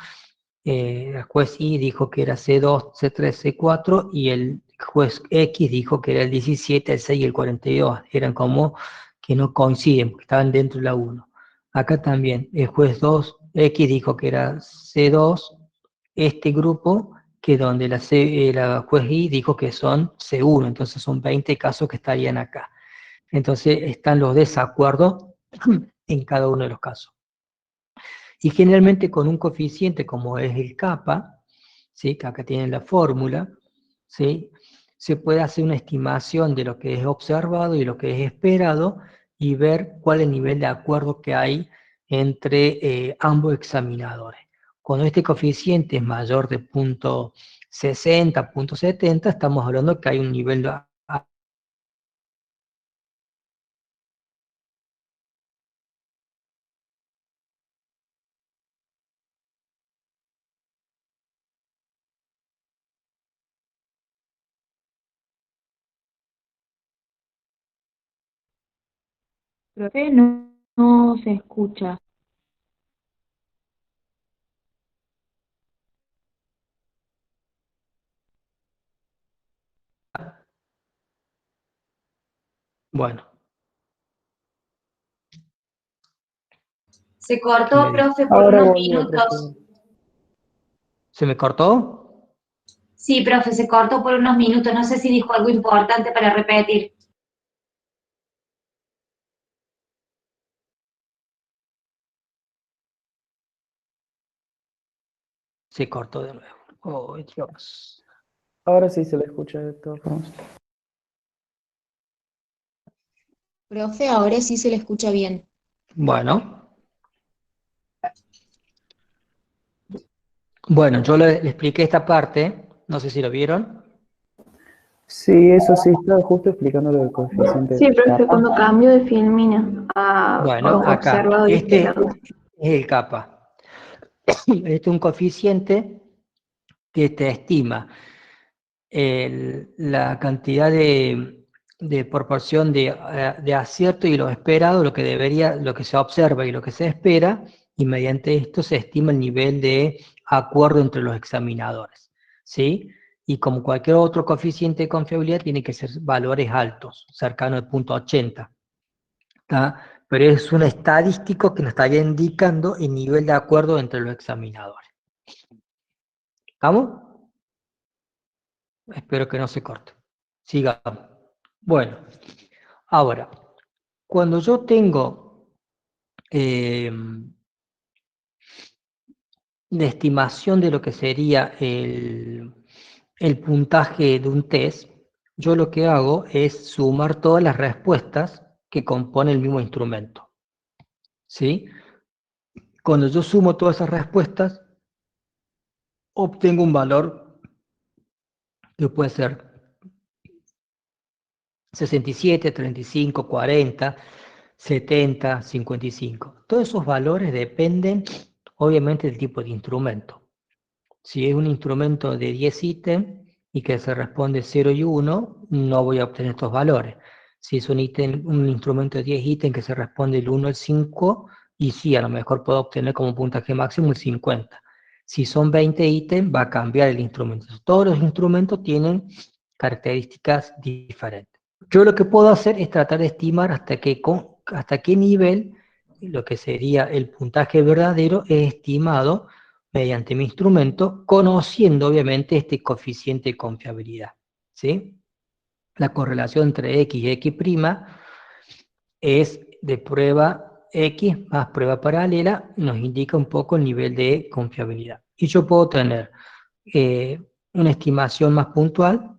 el juez I dijo que era C2, C3, C4, y el juez X dijo que era el 17, el 6 y el 42. Eran como que no coinciden, porque estaban dentro de la 1. Acá también, el juez 2, X dijo que era C2, este grupo, que donde la juez I dijo que son C1, entonces son 20 casos que estarían acá. Entonces están los desacuerdos en cada uno de los casos. Y generalmente con un coeficiente como es el kappa, ¿sí? Que acá tienen la fórmula, ¿sí? Se puede hacer una estimación de lo que es observado y lo que es esperado y ver cuál es el nivel de acuerdo que hay entre ambos examinadores. Cuando este coeficiente es mayor de 0,60, 0,70, estamos hablando que hay un nivel de... Profe, no se escucha. Bueno, Se ¿qué me cortó, dijo? profe, por Ahora unos volvió, profe. minutos. ¿Se me cortó? Sí, profe, se cortó por unos minutos. No sé si dijo algo importante para repetir. Se cortó de nuevo. Oh, Dios. Ahora sí se le escucha de todas formas. Profe, ahora sí se le escucha bien. Bueno, yo le expliqué esta parte, no sé si lo vieron. Sí, eso sí, estaba justo explicando lo del coeficiente Sí, profe, kappa. cuando cambio de filmina a Bueno, acá, observado y este esperado. es el kappa. Este es un coeficiente que te estima la cantidad de proporción de acierto y lo esperado, lo que se observa y lo que se espera, y mediante esto se estima el nivel de acuerdo entre los examinadores, ¿sí? Y como cualquier otro coeficiente de confiabilidad, tiene que ser valores altos, cercano al 0,80, ¿tá? Pero es un estadístico que nos estaría indicando el nivel de acuerdo entre los examinadores. ¿Estamos? Espero que no se corte. Sigamos. Bueno, ahora, cuando yo tengo la estimación de lo que sería el puntaje de un test, yo lo que hago es sumar todas las respuestas que compone el mismo instrumento, ¿sí? Cuando yo sumo todas esas respuestas, obtengo un valor que puede ser 67, 35, 40, 70, 55. Todos esos valores dependen, obviamente, del tipo de instrumento. Si es un instrumento de 10 ítems y que se responde 0 y 1, no voy a obtener estos valores. Si es un instrumento de 10 ítems que se responde el 1 al 5, y sí, a lo mejor puedo obtener como puntaje máximo el 50. Si son 20 ítems, va a cambiar el instrumento. Todos los instrumentos tienen características diferentes. Yo lo que puedo hacer es tratar de estimar hasta qué nivel lo que sería el puntaje verdadero es estimado mediante mi instrumento, conociendo obviamente este coeficiente de confiabilidad, ¿sí? La correlación entre X y X' es de prueba X más prueba paralela nos indica un poco el nivel de confiabilidad. Y yo puedo tener una estimación más puntual,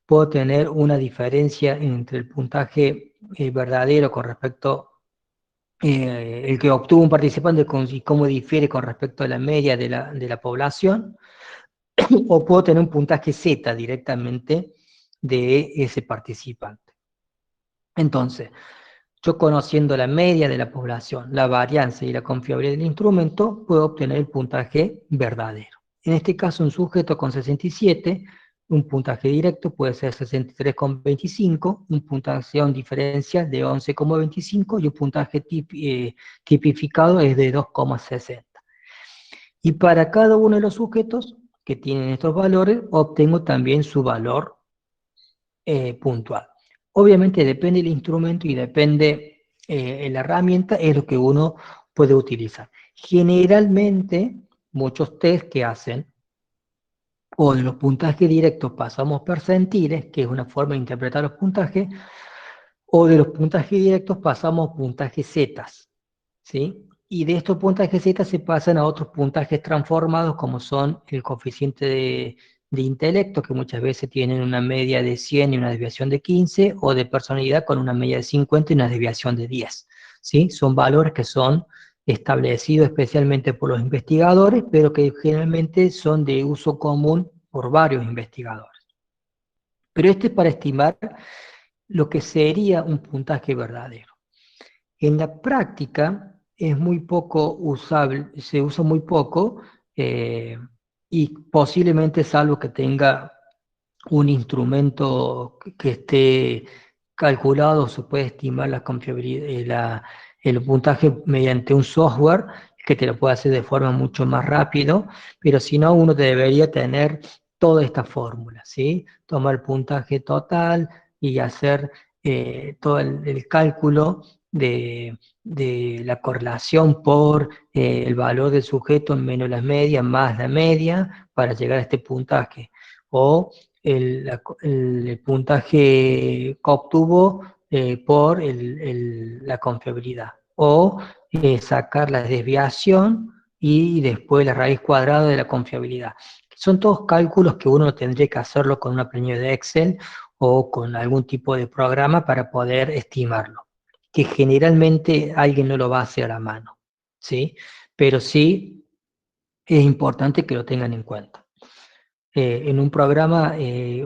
puedo tener una diferencia entre el puntaje verdadero con respecto el que obtuvo un participante y cómo difiere con respecto a la media de la población, o puedo tener un puntaje Z directamente de ese participante. Entonces, yo conociendo la media de la población, la varianza y la confiabilidad del instrumento, puedo obtener el puntaje verdadero. En este caso, un sujeto con 67, un puntaje directo puede ser 63,25, un puntuación diferencial de 11,25 y un puntaje tipificado es de 2,60. Y para cada uno de los sujetos que tienen estos valores, obtengo también su valor puntual. Obviamente depende del instrumento y depende la herramienta, es lo que uno puede utilizar. Generalmente, muchos test que hacen, o de los puntajes directos pasamos percentiles, que es una forma de interpretar los puntajes, o de los puntajes directos pasamos puntajes zetas, ¿sí? Y de estos puntajes Z se pasan a otros puntajes transformados como son el coeficiente de intelecto, que muchas veces tienen una media de 100 y una desviación de 15, o de personalidad con una media de 50 y una desviación de 10, ¿sí? Son valores que son establecidos especialmente por los investigadores, pero que generalmente son de uso común por varios investigadores. Pero este es para estimar lo que sería un puntaje verdadero. En la práctica es muy poco usable, se usa muy poco y posiblemente salvo que tenga un instrumento que esté calculado, se puede estimar la confiabilidad, el puntaje mediante un software que te lo puede hacer de forma mucho más rápido, pero si no, uno debería tener toda esta fórmula, ¿sí? Tomar el puntaje total y hacer todo el cálculo de la correlación por el valor del sujeto menos la media más la media para llegar a este puntaje. O el puntaje que obtuvo por la confiabilidad. O sacar la desviación y después la raíz cuadrada de la confiabilidad. Son todos cálculos que uno tendría que hacerlo con una planilla de Excel o con algún tipo de programa para poder estimarlo, que generalmente alguien no lo va a hacer a mano, ¿sí? Pero sí es importante que lo tengan en cuenta. En un programa,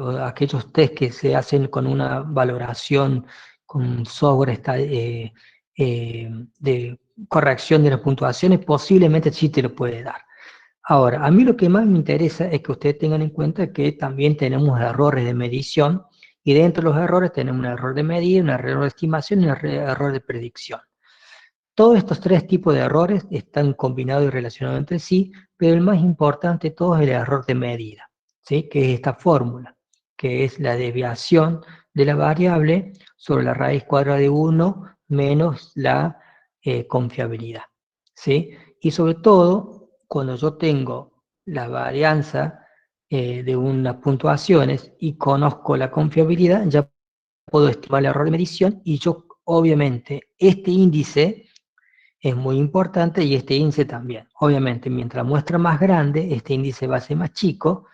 o aquellos test que se hacen con una valoración, con un software de corrección de las puntuaciones, posiblemente sí te lo puede dar. Ahora, a mí lo que más me interesa es que ustedes tengan en cuenta que también tenemos errores de medición, y dentro de los errores tenemos un error de medida, un error de estimación y un error de predicción. Todos estos tres tipos de errores están combinados y relacionados entre sí, pero el más importante de todos es el error de medida, ¿sí? Que es esta fórmula, que es la desviación de la variable sobre la raíz cuadrada de 1 menos la confiabilidad, ¿sí? Y sobre todo, cuando yo tengo la varianza de unas puntuaciones y conozco la confiabilidad, ya puedo estimar el error de medición y yo, obviamente, este índice es muy importante y este índice también. Obviamente, mientras la muestra más grande, este índice va a ser más chico,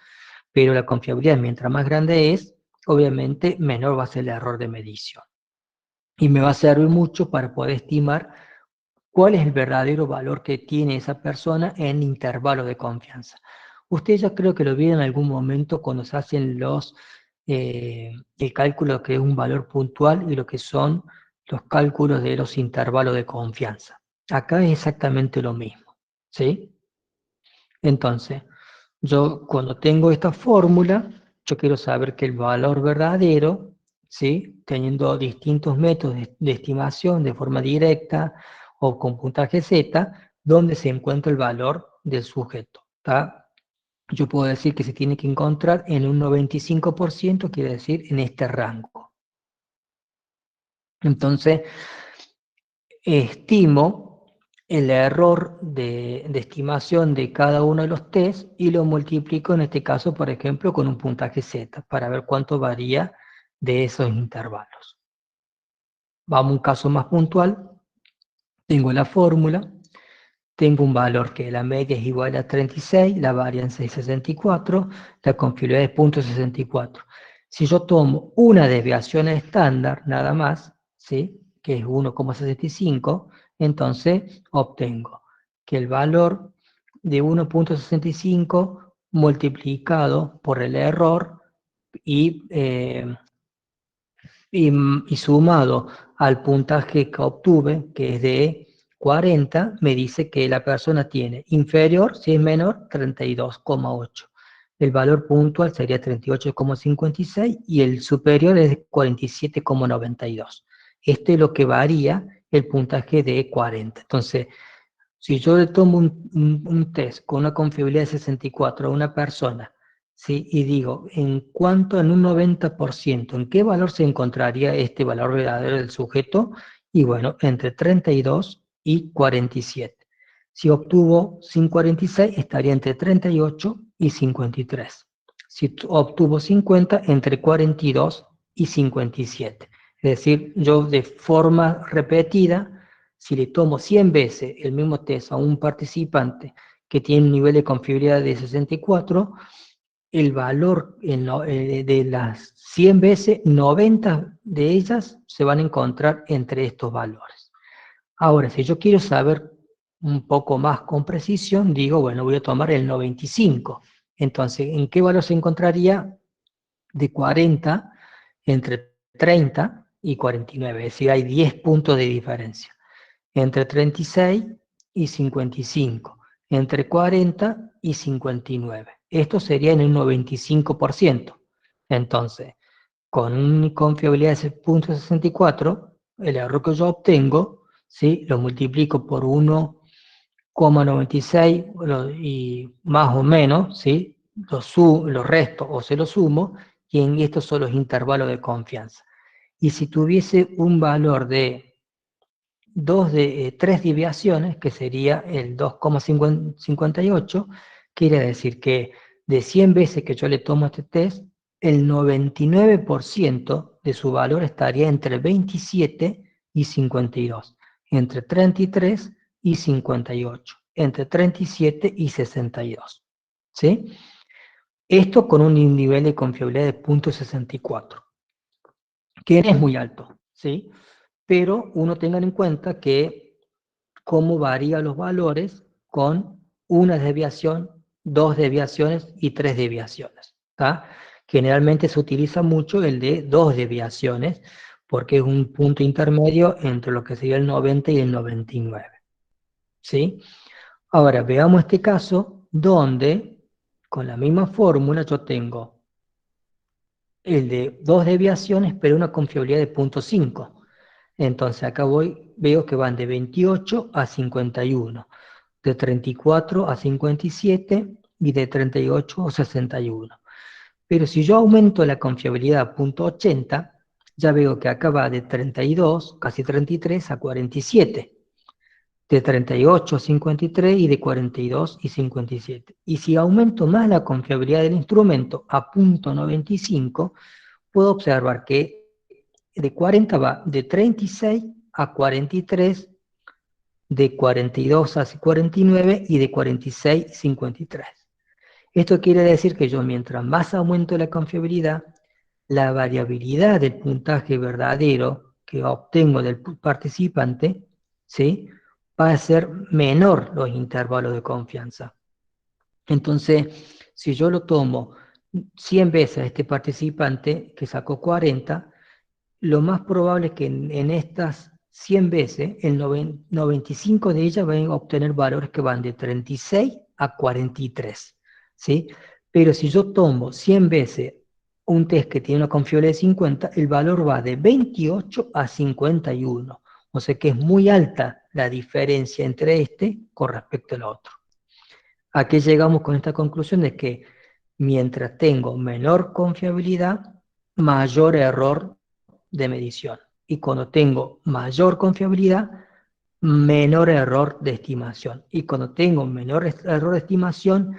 pero la confiabilidad mientras más grande es, obviamente menor va a ser el error de medición. Y me va a servir mucho para poder estimar cuál es el verdadero valor que tiene esa persona en intervalo de confianza. Ustedes ya creo que lo vieron en algún momento cuando se hacen el cálculo que es un valor puntual y lo que son los cálculos de los intervalos de confianza. Acá es exactamente lo mismo, ¿sí? Entonces, yo cuando tengo esta fórmula, yo quiero saber que el valor verdadero, ¿sí? Teniendo distintos métodos de estimación de forma directa o con puntaje Z, donde se encuentra el valor del sujeto, ¿tá? Yo puedo decir que se tiene que encontrar en un 95%, quiere decir en este rango. Entonces, estimo el error de estimación de cada uno de los test y lo multiplico en este caso, por ejemplo, con un puntaje Z para ver cuánto varía de esos intervalos. Vamos a un caso más puntual. Tengo la fórmula, tengo un valor que la media es igual a 36, la varianza es 64, la confiabilidad es 0.64. Si yo tomo una desviación estándar, nada más, ¿sí?, que es 1,65, entonces obtengo que el valor de 1,65 multiplicado por el error y, y sumado al puntaje que obtuve, que es de 40, me dice que la persona tiene inferior, si es menor, 32,8. El valor puntual sería 38,56 y el superior es 47,92. Este es lo que varía el puntaje de 40. Entonces, si yo le tomo un test con una confiabilidad de 64 a una persona, ¿sí?, y digo, en un 90%, ¿en qué valor se encontraría este valor verdadero del sujeto? Y bueno, entre 32 y 47. Si obtuvo sin 46, estaría entre 38 y 53. Si obtuvo 50, entre 42 y 57. Es decir, yo de forma repetida, si le tomo 100 veces el mismo test a un participante que tiene un nivel de confiabilidad de 64, el valor de las 100 veces, 90 de ellas se van a encontrar entre estos valores. Ahora, si yo quiero saber un poco más con precisión, digo, bueno, voy a tomar el 95. Entonces, ¿en qué valor se encontraría de 40 entre 30 y 49? Es decir, hay 10 puntos de diferencia. Entre 36 y 55, entre 40 y 59. Esto sería en un 95%. Entonces, con una confiabilidad de 0.64, el error que yo obtengo, ¿sí?, lo multiplico por 1,96 y más o menos, ¿sí?, lo resto o se lo sumo, y en estos son los intervalos de confianza. Y si tuviese un valor de tres desviaciones, que sería el 2,58, quiere decir que de 100 veces que yo le tomo este test, el 99% de su valor estaría entre 27 y 52, entre 33 y 58, entre 37 y 62. ¿Sí? Esto con un nivel de confiabilidad de 0.64, que es muy alto, ¿sí? Pero uno tenga en cuenta que cómo varían los valores con una desviación, dos desviaciones y tres desviaciones. ¿Tá? Generalmente se utiliza mucho el de dos desviaciones porque es un punto intermedio entre lo que sería el 90 y el 99. ¿Sí? Ahora, veamos este caso donde con la misma fórmula yo tengo el de dos desviaciones, pero una confiabilidad de 0.5. Entonces acá veo que van de 28 a 51, de 34 a 57 y de 38 a 61. Pero si yo aumento la confiabilidad a 0.80, ya veo que acá va de 32, casi 33 a 47, de 38 a 53 y de 42 y 57. Y si aumento más la confiabilidad del instrumento a 0.95, puedo observar que de 40 va de 36 a 43, de 42 a 49 y de 46 a 53. Esto quiere decir que yo, mientras más aumento la confiabilidad, la variabilidad del puntaje verdadero que obtengo del participante, ¿sí?, va a ser menor los intervalos de confianza. Entonces, si yo lo tomo 100 veces a este participante que sacó 40, lo más probable es que en estas 100 veces, el 95 de ellas van a obtener valores que van de 36 a 43, ¿sí? Pero si yo tomo 100 veces un test que tiene una confiabilidad de 50, el valor va de 28 a 51. O sea que es muy alta la diferencia entre este con respecto al otro. ¿A qué llegamos con esta conclusión? De que mientras tengo menor confiabilidad, mayor error de medición. Y cuando tengo mayor confiabilidad, menor error de estimación. Y cuando tengo menor error de estimación,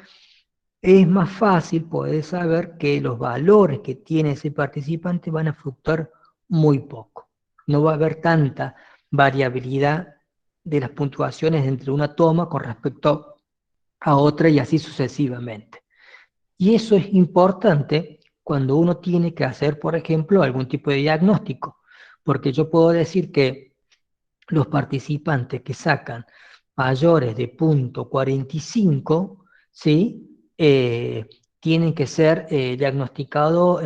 es más fácil poder saber que los valores que tiene ese participante van a fluctuar muy poco. No va a haber tanta variabilidad de las puntuaciones entre una toma con respecto a otra y así sucesivamente. Y eso es importante cuando uno tiene que hacer, por ejemplo, algún tipo de diagnóstico, porque yo puedo decir que los participantes que sacan mayores de punto 45, ¿sí? Tienen que ser diagnosticados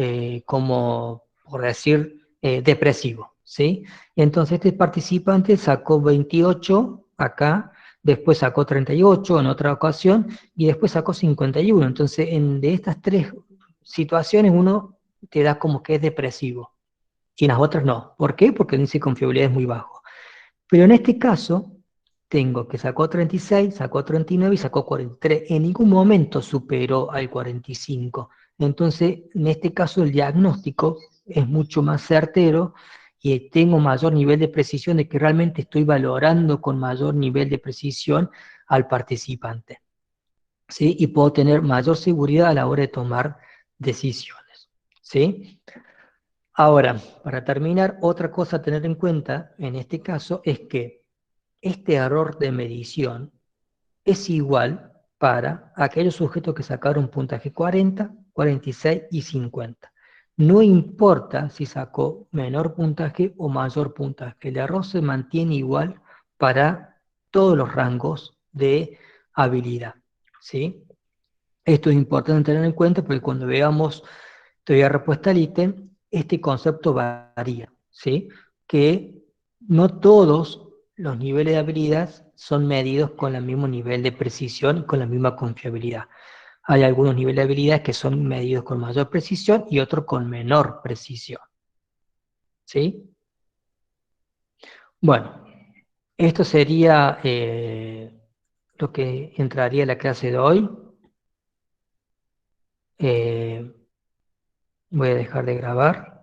como, por decir, depresivo, ¿sí? Entonces este participante sacó 28 acá, después sacó 38 en otra ocasión y después sacó 51. Entonces, de estas tres situaciones uno te da como que es depresivo y en las otras no. ¿Por qué? Porque el índice de confiabilidad es muy bajo. Pero en este caso, tengo que sacó 36, sacó 39 y sacó 43. En ningún momento superó al 45. Entonces, en este caso, el diagnóstico es mucho más certero y tengo mayor nivel de precisión de que realmente estoy valorando con mayor nivel de precisión al participante. ¿Sí? Y puedo tener mayor seguridad a la hora de tomar decisiones. ¿Sí? Ahora, para terminar, otra cosa a tener en cuenta en este caso es que este error de medición es igual para aquellos sujetos que sacaron puntaje 40, 46 y 50. No importa si sacó menor puntaje o mayor puntaje, el error se mantiene igual para todos los rangos de habilidad, ¿sí? Esto es importante tener en cuenta porque cuando veamos teoría de respuesta al ítem, este concepto varía, ¿sí? Que no todos los niveles de habilidad son medidos con el mismo nivel de precisión y con la misma confiabilidad. Hay algunos niveles de habilidad que son medidos con mayor precisión y otros con menor precisión, ¿sí? Bueno, esto sería lo que entraría en la clase de hoy. Voy a dejar de grabar.